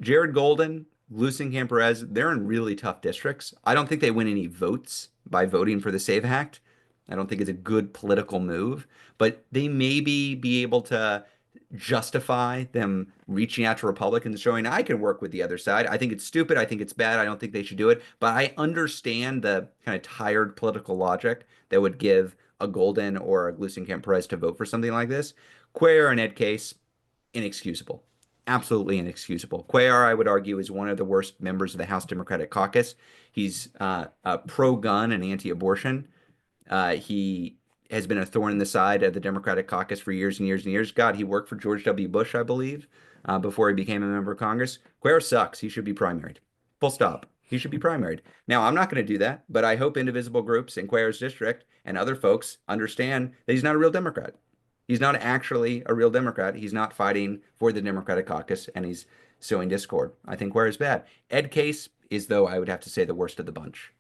Jared Golden, Glusenkamp Perez, they're in really tough districts. I don't think they win any votes by voting for the SAVE Act. I don't think it's a good political move, but they maybe be able to justify them reaching out to Republicans, showing I can work with the other side. I think it's stupid. I think it's bad. I don't think they should do it. But I understand the kind of tired political logic that would give a Golden or a Glusenkamp Perez to vote for something like this. Cuellar and Ed Case, inexcusable. Absolutely inexcusable. Cuellar, I would argue, is one of the worst members of the House Democratic Caucus. He's pro-gun and anti-abortion. He has been a thorn in the side of the Democratic caucus for years and years and years. God, he worked for George W. Bush, I believe, before he became a member of Congress. Cuellar sucks. He should be primaried. Full stop. He should be primaried. Now, I'm not going to do that, but I hope indivisible groups in Cuellar's district and other folks understand that he's not a real Democrat. He's not actually a real Democrat. He's not fighting for the Democratic caucus, and he's sowing discord. I think Cuellar is bad. Ed Case is, though, I would have to say, the worst of the bunch.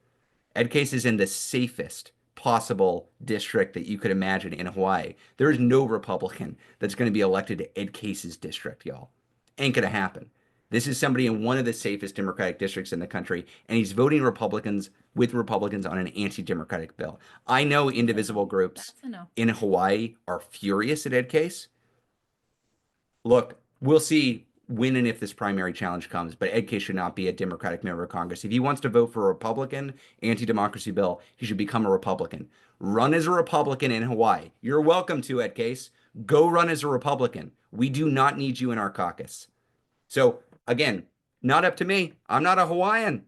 Ed Case is in the safest possible district that you could imagine in Hawaii. There is no Republican that's going to be elected to Ed Case's district, y'all. Ain't going to happen. This is somebody in one of the safest Democratic districts in the country, and he's voting Republicans with Republicans on an anti-Democratic bill. I know indivisible groups That's a no. in Hawaii are furious at Ed Case. Look, we'll see when and if this primary challenge comes, but Ed Case should not be a Democratic member of Congress. If he wants to vote for a Republican anti-democracy bill, he should become a Republican. Run as a Republican in Hawaii. You're welcome to, Ed Case. Go run as a Republican. We do not need you in our caucus. So again, not up to me. I'm not a Hawaiian.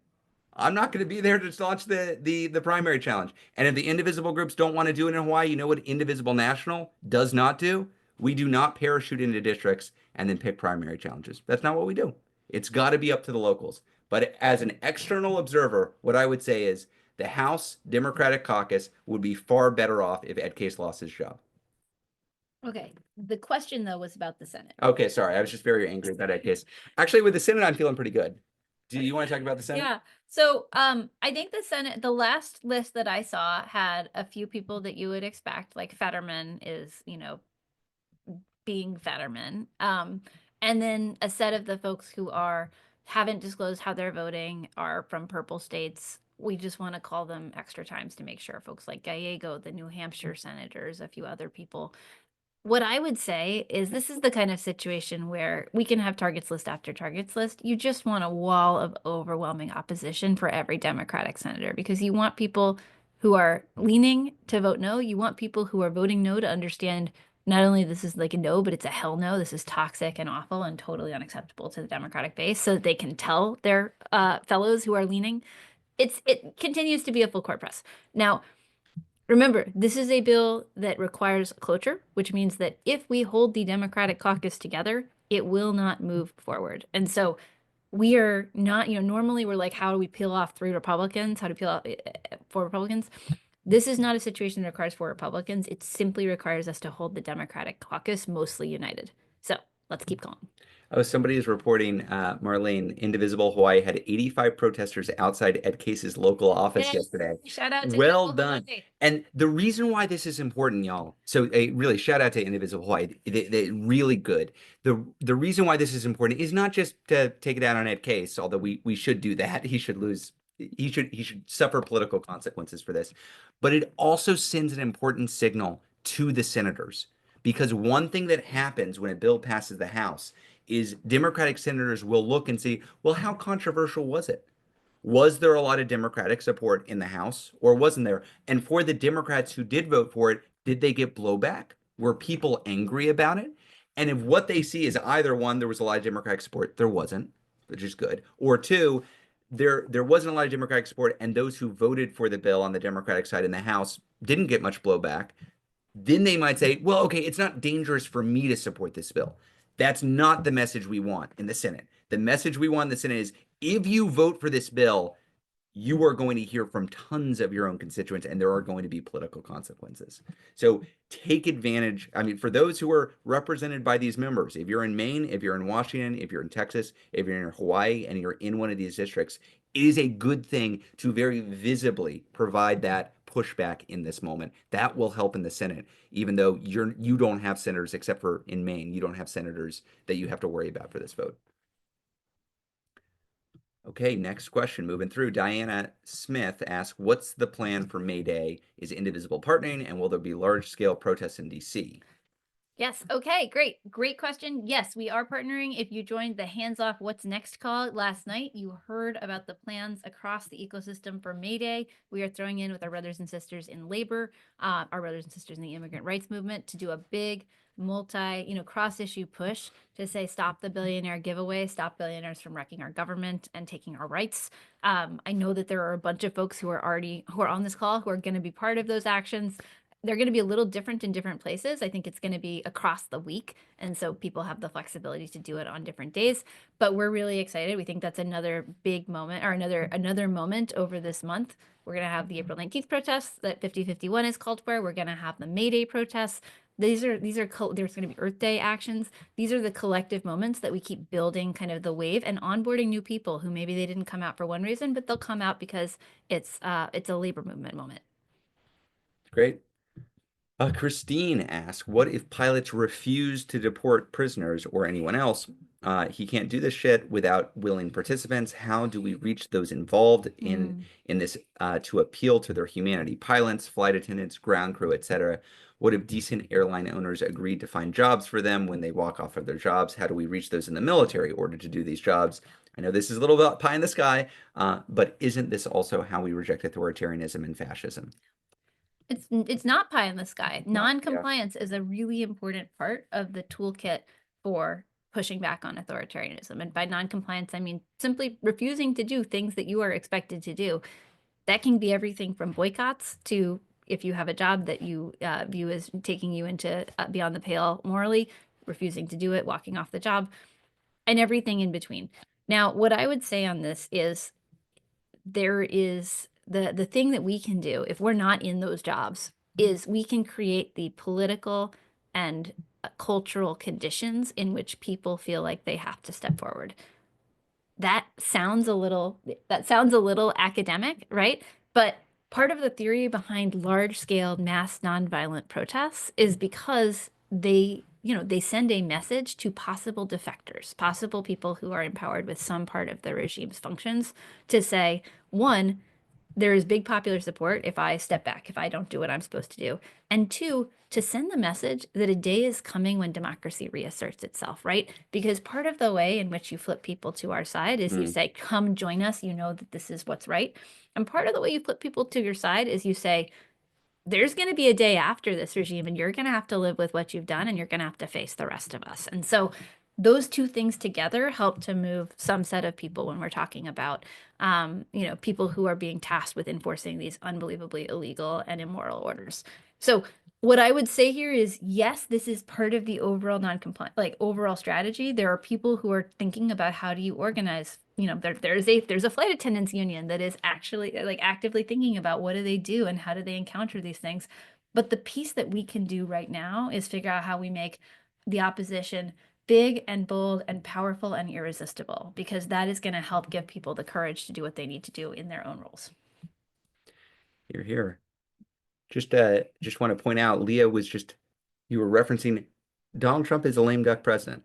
I'm not going to be there to launch the primary challenge. And if the indivisible groups don't want to do it in Hawaii, you know what Indivisible National does not do? We do not parachute into districts and then pick primary challenges. That's not what we do. It's got to be up to the locals. But as an external observer, what I would say is the House Democratic Caucus would be far better off if Ed Case lost his job. Okay. The question though was about the Senate. Okay, sorry. I was just very angry about Ed Case. Actually, with the Senate, I'm feeling pretty good. Do you want to talk about the Senate? Yeah. So I think the Senate, the last list that I saw had a few people that you would expect, like Fetterman is, being Fetterman. And then a set of the folks who haven't disclosed how they're voting are from purple states. We just want to call them extra times to make sure folks like Gallego, the New Hampshire senators, a few other people. What I would say is this is the kind of situation where we can have targets list after targets list. You just want a wall of overwhelming opposition for every Democratic senator because you want people who are leaning to vote no. You want people who are voting no to understand not only this is like a no, but it's a hell no. This is toxic and awful and totally unacceptable to the Democratic base, so that they can tell their fellows who are leaning. It continues to be a full court press. Now, remember, this is a bill that requires cloture, which means that if we hold the Democratic caucus together, it will not move forward. And so we are not, normally we're like, how do we peel off 3 Republicans? How to peel off 4 Republicans? This is not a situation that requires 4 Republicans. It simply requires us to hold the Democratic caucus mostly united. So let's keep going. Oh, somebody is reporting, Marlene, Indivisible Hawaii had 85 protesters outside Ed Case's local office Yay! yesterday. Shout out to Well Indivisible done. Hawaii. And the reason why this is important, y'all, so really shout out to Indivisible Hawaii. They really good. The reason why this is important is not just to take it out on Ed Case, although we should do that. He should lose. He should suffer political consequences for this. But it also sends an important signal to the senators. Because one thing that happens when a bill passes the House is Democratic senators will look and see, well, how controversial was it? Was there a lot of Democratic support in the House or wasn't there? And for the Democrats who did vote for it, did they get blowback? Were people angry about it? And if what they see is either one, there was a lot of Democratic support, there wasn't, which is good, or two, there wasn't a lot of Democratic support, and those who voted for the bill on the Democratic side in the House didn't get much blowback, then they might say, well, okay, it's not dangerous for me to support this bill. That's not the message we want in the Senate. The message we want in the Senate is if you vote for this bill, you are going to hear from tons of your own constituents and there are going to be political consequences. So take advantage. I mean, for those who are represented by these members, if you're in Maine, if you're in Washington, if you're in Texas, if you're in Hawaii and you're in one of these districts, it is a good thing to very visibly provide that pushback in this moment. That will help in the Senate, even though you don't have senators, except for in Maine, you don't have senators that you have to worry about for this vote. Okay, next question. Moving through. Diana Smith asks, what's the plan for May Day? Is Indivisible partnering and will there be large scale protests in DC? Yes. Okay, great. Great question. Yes, we are partnering. If you joined the Hands Off What's Next call last night, you heard about the plans across the ecosystem for May Day. We are throwing in with our brothers and sisters in labor, our brothers and sisters in the immigrant rights movement to do a big cross-issue push to say stop the billionaire giveaway, stop billionaires from wrecking our government and taking our rights. I know that there are a bunch of folks who are on this call who are going to be part of those actions. They're going to be a little different in different places. I think it's going to be across the week. And so people have the flexibility to do it on different days. But we're really excited. We think that's another big moment or another moment over this month. We're going to have the April 19th protests that 5051 is called for. We're going to have the May Day protests. There's going to be Earth Day actions. These are the collective moments that we keep building kind of the wave and onboarding new people who maybe they didn't come out for one reason, but they'll come out because it's a labor movement moment. Great. Christine asks, what if pilots refuse to deport prisoners or anyone else? He can't do this shit without willing participants. How do we reach those involved in this to appeal to their humanity? Pilots, flight attendants, ground crew, etc. What if decent airline owners agreed to find jobs for them when they walk off of their jobs? How do we reach those in the military in order to do these jobs? I know this is a little bit pie in the sky, but isn't this also how we reject authoritarianism and fascism? It's not pie in the sky. Yeah. Non-compliance is a really important part of the toolkit for pushing back on authoritarianism. And by non-compliance, I mean simply refusing to do things that you are expected to do. That can be everything from boycotts to if you have a job that you view as taking you into beyond the pale morally, refusing to do it, walking off the job, and everything in between. Now, what I would say on this is there is the thing that we can do if we're not in those jobs is we can create the political and cultural conditions in which people feel like they have to step forward. That sounds a little academic, right? But part of the theory behind large-scale mass nonviolent protests is because they send a message to possible defectors, possible people who are empowered with some part of the regime's functions to say, one, there is big popular support if I step back, if I don't do what I'm supposed to do. And two, to send the message that a day is coming when democracy reasserts itself, right? Because part of the way in which you flip people to our side is you say, come join us, you know that this is what's right. And part of the way you flip people to your side is you say, there's going to be a day after this regime, and you're going to have to live with what you've done, and you're going to have to face the rest of us. And so those two things together help to move some set of people when we're talking about, people who are being tasked with enforcing these unbelievably illegal and immoral orders. So what I would say here is, yes, this is part of the overall non-compliant, like overall strategy. There are people who are thinking about how do you organize. There's a flight attendants union that is actually like actively thinking about what do they do and how do they encounter these things. But the piece that we can do right now is figure out how we make the opposition big and bold and powerful and irresistible, because that is going to help give people the courage to do what they need to do in their own roles. You're here. Just want to point out, Leah you were referencing Donald Trump is a lame duck president.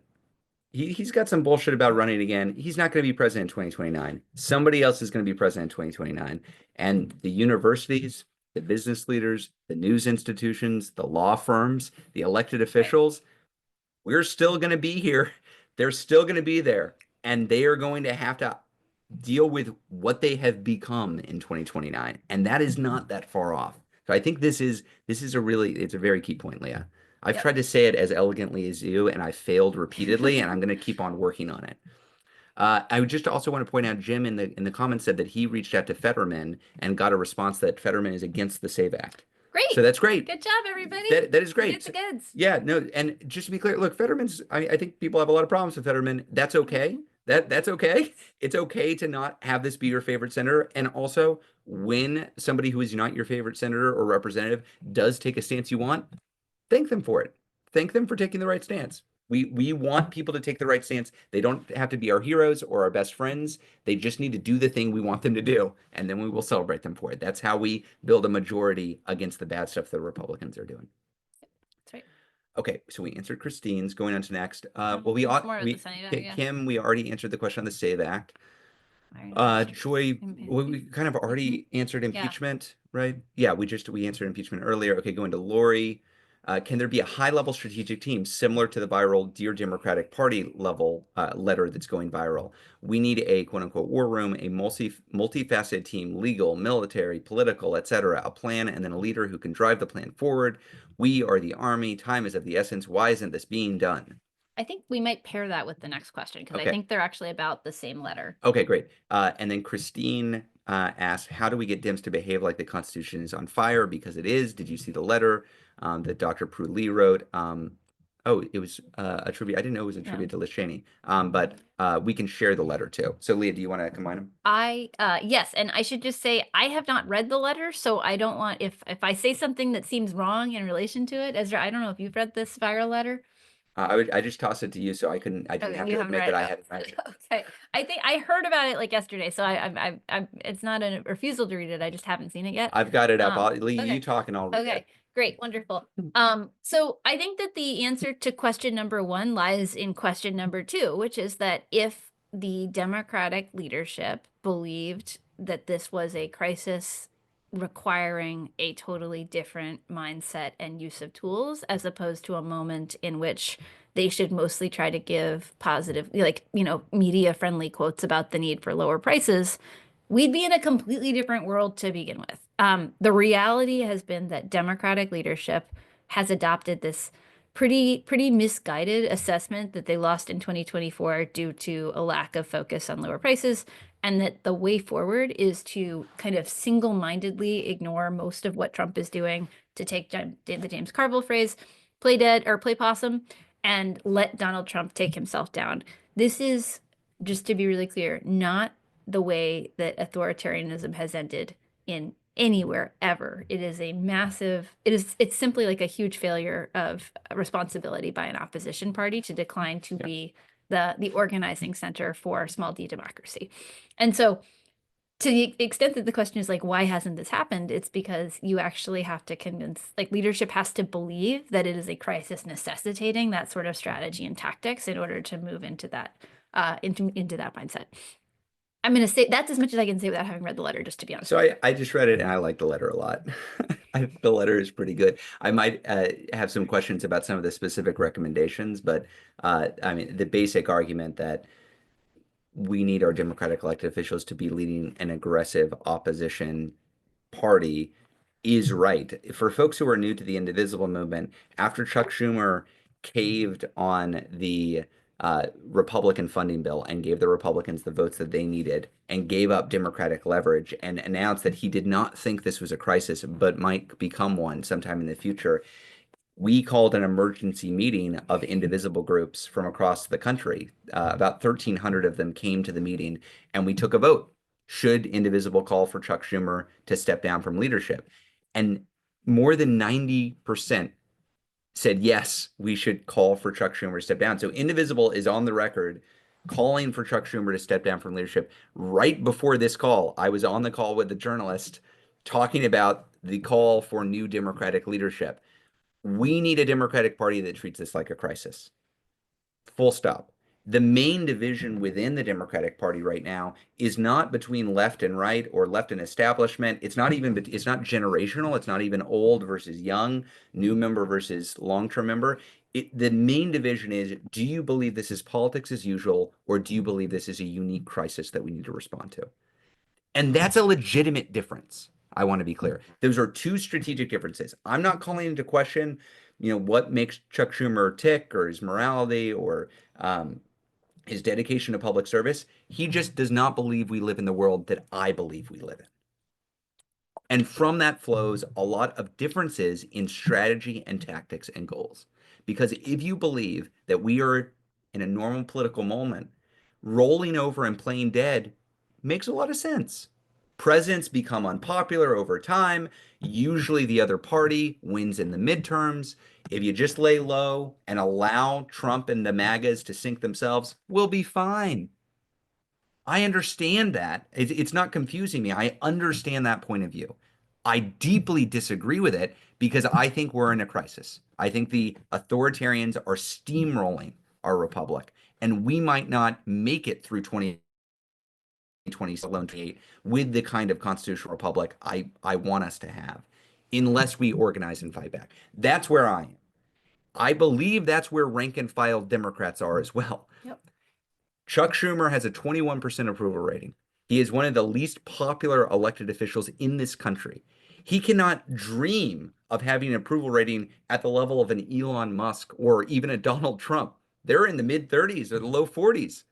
He's got some bullshit about running again. He's not going to be president in 2029. Somebody else is going to be president in 2029. And the universities, the business leaders, the news institutions, the law firms, the elected officials, we're still going to be here. They're still going to be there. And they are going to have to deal with what they have become in 2029. And that is not that far off. So I think this is it's a very key point, Leah. I've tried to say it as elegantly as you, and I failed repeatedly, and I'm going to keep on working on it. I would just also want to point out, Jim in the comments said that he reached out to Fetterman and got a response that Fetterman is against the SAVE Act. Great. So that's great. Good job, everybody. That is great. Get the goods. Yeah, no, and just to be clear, look, I think people have a lot of problems with Fetterman. That's okay. That's okay. It's okay to not have this be your favorite senator. And also, when somebody who is not your favorite senator or representative does take a stance you want, thank them for it. Thank them for taking the right stance. We want people to take the right stance. They don't have to be our heroes or our best friends. They just need to do the thing we want them to do, and then we will celebrate them for it. That's how we build a majority against the bad stuff the Republicans are doing. That's right. Okay, so we answered Christine's. Going on to next. Well, Kim, we already answered the question on the SAVE Act. Joy, we kind of already answered impeachment, right? Yeah, we answered impeachment earlier. Okay, going to Lori. Can there be a high-level strategic team similar to the viral Dear Democratic Party level letter that's going viral? We need a quote-unquote war room, a multifaceted team, legal, military, political, etc., a plan, and then a leader who can drive the plan forward. We are the army. Time is of the essence. Why isn't this being done? I think we might pair that with the next question, because I think they're actually about the same letter. Okay, great. And then Christine asked, how do we get Dems to behave like the Constitution is on fire? Because it is. Did you see the letter that Dr. Prue Lee wrote? It was a tribute. I didn't know it was a tribute to Liz Cheney. But we can share the letter too. So Leah, do you want to combine them? Yes, and I should just say I have not read the letter, so I don't want if I say something that seems wrong in relation to it. Ezra, I don't know if you've read this viral letter. I just tossed it to you, so I didn't have to admit that I hadn't read it. Okay, I think I heard about it like yesterday, so it's not a refusal to read it. I just haven't seen it yet. I've got it up. You talk and I'll read it. Great, wonderful. So I think that the answer to question number one lies in question number two, which is that if the Democratic leadership believed that this was a crisis requiring a totally different mindset and use of tools, as opposed to a moment in which they should mostly try to give positive, media friendly quotes about the need for lower prices, we'd be in a completely different world to begin with. The reality has been that Democratic leadership has adopted this pretty misguided assessment that they lost in 2024 due to a lack of focus on lower prices, and that the way forward is to kind of single-mindedly ignore most of what Trump is doing, to take the James Carville phrase, play dead or play possum, and let Donald Trump take himself down. This is, just to be really clear, not the way that authoritarianism has ended in anywhere ever. It is a massive, it's simply like a huge failure of responsibility by an opposition party to decline to be the organizing center for small d democracy. And so to the extent that the question is like, why hasn't this happened? It's because you actually have to convince, leadership has to believe that it is a crisis necessitating that sort of strategy and tactics in order to move into that, into that mindset. I'm going to say that's as much as I can say without having read the letter, just to be honest So with you. I just read it and I like the letter a lot. The letter is pretty good. I might have some questions about some of the specific recommendations, but I mean, the basic argument that we need our Democratic elected officials to be leading an aggressive opposition party is right. For folks who are new to the Indivisible movement, after Chuck Schumer caved on the Republican funding bill and gave the Republicans the votes that they needed and gave up Democratic leverage and announced that he did not think this was a crisis, but might become one sometime in the future, we called an emergency meeting of indivisible groups from across the country. About 1,300 of them came to the meeting, and we took a vote. Should Indivisible call for Chuck Schumer to step down from leadership? And more than 90% said, yes, we should call for Chuck Schumer to step down. So Indivisible is on the record calling for Chuck Schumer to step down from leadership. Right before this call, I was on the call with the journalist talking about the call for new Democratic leadership. We need a Democratic Party that treats this like a crisis. Full stop. The main division within the Democratic Party right now is not between left and right or left and establishment. It's not generational. It's not even old versus young, new member versus long-term member. The main division is, do you believe this is politics as usual, or do you believe this is a unique crisis that we need to respond to? And that's a legitimate difference. I want to be clear. Those are two strategic differences. I'm not calling into question, what makes Chuck Schumer tick or his morality or his dedication to public service. He just does not believe we live in the world that I believe we live in. And from that flows a lot of differences in strategy and tactics and goals. Because if you believe that we are in a normal political moment, rolling over and playing dead makes a lot of sense. Presidents become unpopular over time. Usually the other party wins in the midterms. If you just lay low and allow Trump and the MAGAs to sink themselves, we'll be fine. I understand that. It's not confusing me. I understand that point of view. I deeply disagree with it because I think we're in a crisis. I think the authoritarians are steamrolling our republic, and we might not make it through 2028 with the kind of constitutional republic I want us to have, unless we organize and fight back. That's where I am. I believe that's where rank and file Democrats are as well. Yep. Chuck Schumer has a 21% approval rating. He is one of the least popular elected officials in this country. He cannot dream of having an approval rating at the level of an Elon Musk or even a Donald Trump. They're in the mid 30s or the low 40s.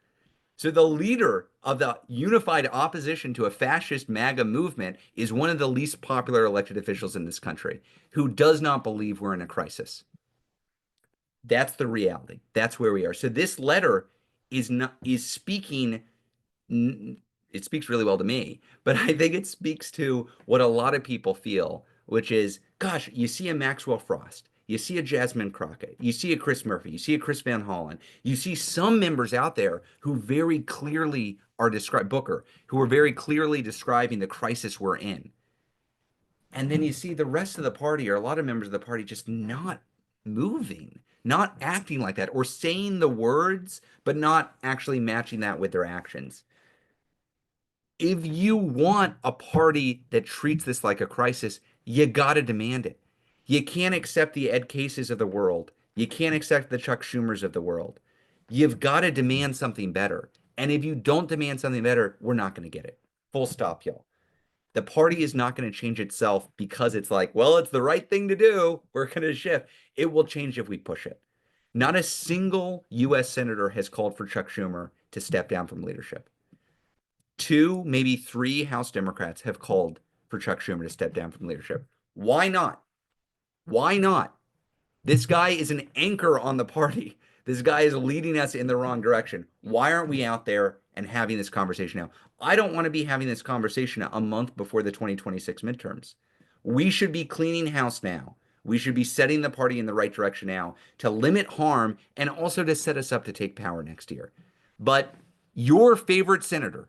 So the leader of the unified opposition to a fascist MAGA movement is one of the least popular elected officials in this country who does not believe we're in a crisis. That's the reality. That's where we are. So this letter is speaking. It speaks really well to me, but I think it speaks to what a lot of people feel, which is, gosh, you see a Maxwell Frost, you see a Jasmine Crockett, you see a Chris Murphy, you see a Chris Van Hollen, you see some members out there who very clearly are Booker, who are very clearly describing the crisis we're in. And then you see the rest of the party, or a lot of members of the party, just not moving, not acting like that, or saying the words, but not actually matching that with their actions. If you want a party that treats this like a crisis, you got to demand it. You can't accept the Ed Cases of the world. You can't accept the Chuck Schumers of the world. You've got to demand something better. And if you don't demand something better, we're not going to get it. Full stop, y'all. The party is not going to change itself because it's like, well, it's the right thing to do. We're going to shift. It will change if we push it. Not a single U.S. senator has called for Chuck Schumer to step down from leadership. 2, maybe 3 House Democrats have called for Chuck Schumer to step down from leadership. Why not? Why not? This guy is an anchor on the party. This guy is leading us in the wrong direction. Why aren't we out there and having this conversation now? I don't want to be having this conversation a month before the 2026 midterms. We should be cleaning house now. We should be setting the party in the right direction now to limit harm and also to set us up to take power next year. But your favorite senator,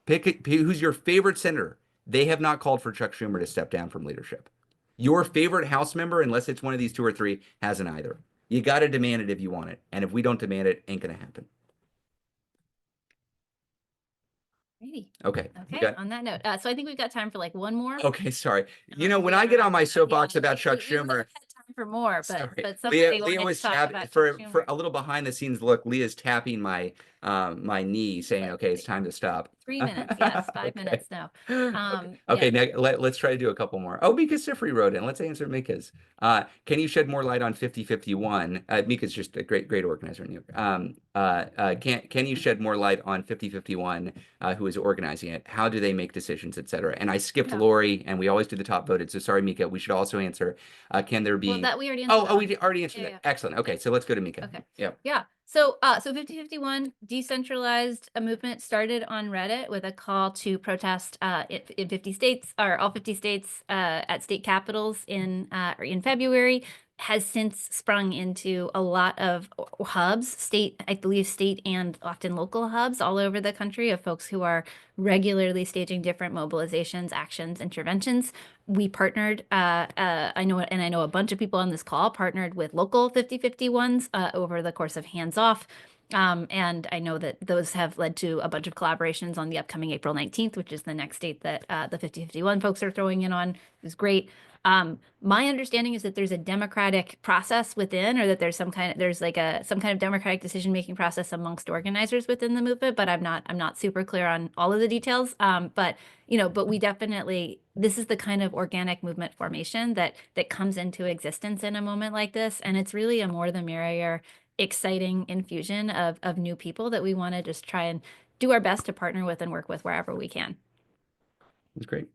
pick who's your favorite senator. They have not called for Chuck Schumer to step down from leadership. Your favorite House member, unless it's one of these 2 or 3, hasn't either. You got to demand it if you want it. And if we don't demand it, ain't going to happen. Alrighty. Okay. We Okay. got, On that note, so I think we've got time for like one more. okay, sorry. You know, And when we I gotta get on wrap my it up. Yeah, soapbox about Chuck we would have Schumer, had time for more, sorry, but Leah, somebody Leah wanted to was talk tap about Chuck for Schumer. a little behind the scenes look. Leah's tapping my my knee, saying, But "Okay, it's time to stop." 3 minutes, yes, 5 minutes Okay. no. Okay. Yeah. Okay. Let's try to do a couple more. Oh, Mika Sifri wrote in. Let's answer Mika's. Can you shed more light on 5051? Mika's just a great organizer in New York. Can you shed more light on 5051, who is organizing it? How do they make decisions, etc.? And I skipped Yeah. Lori, and we always do the top voted. So sorry, Mika. We should also answer. Can there Well, be? that we already answered that Oh, one. we already answered Yeah, that. yeah. Excellent. Okay, so let's go to Mika. Okay. Yep. Yeah. So 5051 decentralized a movement started on Reddit with a call to protest in 50 states or all 50 states at state capitals in February. Has since sprung into a lot of hubs, I believe state and often local hubs all over the country of folks who are regularly staging different mobilizations, actions, interventions. We partnered, I know a bunch of people on this call partnered with local 5051s over the course of Hands Off. And I know that those have led to a bunch of collaborations on the upcoming April 19th, which is the next date that the 5051 folks are throwing in on. It was great. My understanding is that there's a democratic process within, or that some kind of democratic decision-making process amongst organizers within the movement, but I'm not super clear on all of the details. But we definitely, this is the kind of organic movement formation that comes into existence in a moment like this. And it's really a more the merrier, exciting infusion of new people that we want to just try and do our best to partner with and work with wherever we can. That's great.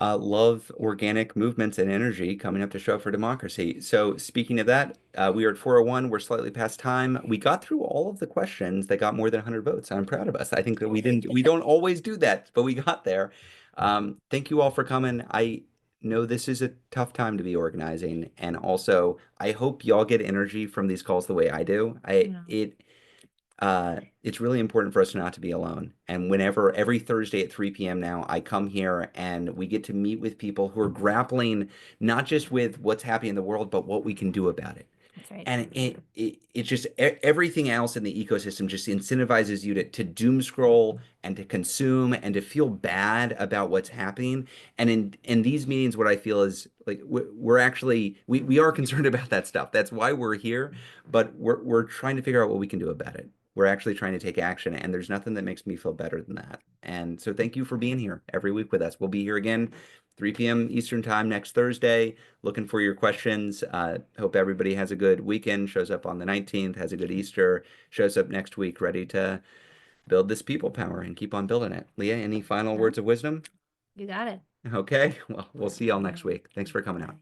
Love organic movements and energy coming up to show up for democracy. So speaking of that, we are at 4:01. We're slightly past time. We got through all of the questions that got more than 100 votes. I'm proud of us. I think that we don't always do that, but we got there. Thank you all for coming. I know this is a tough time to be organizing, and also I hope y'all get energy from these calls the way I do. Yeah. It's really important for us not to be alone. And whenever every Thursday at 3 p.m. now, I come here and we get to meet with people who are grappling not just with what's happening in the world, but what we can do about it. That's right. And it's just everything else in the ecosystem just incentivizes you to doom scroll and to consume and to feel bad about what's happening. And in these meetings, what I feel is like we're actually we are concerned about that stuff. That's why we're here, but we're trying to figure out what we can do about it. We're actually trying to take action, and there's nothing that makes me feel better than that. And so thank you for being here every week with us. We'll be here again 3 p.m. Eastern time next Thursday. Looking for your questions. Hope everybody has a good weekend, shows up on the 19th, has a good Easter, shows up next week ready to build this people power and keep on building it. Leah, any final No, words of wisdom? you got it. Okay, well, we'll see y'all next week. Thanks for coming out.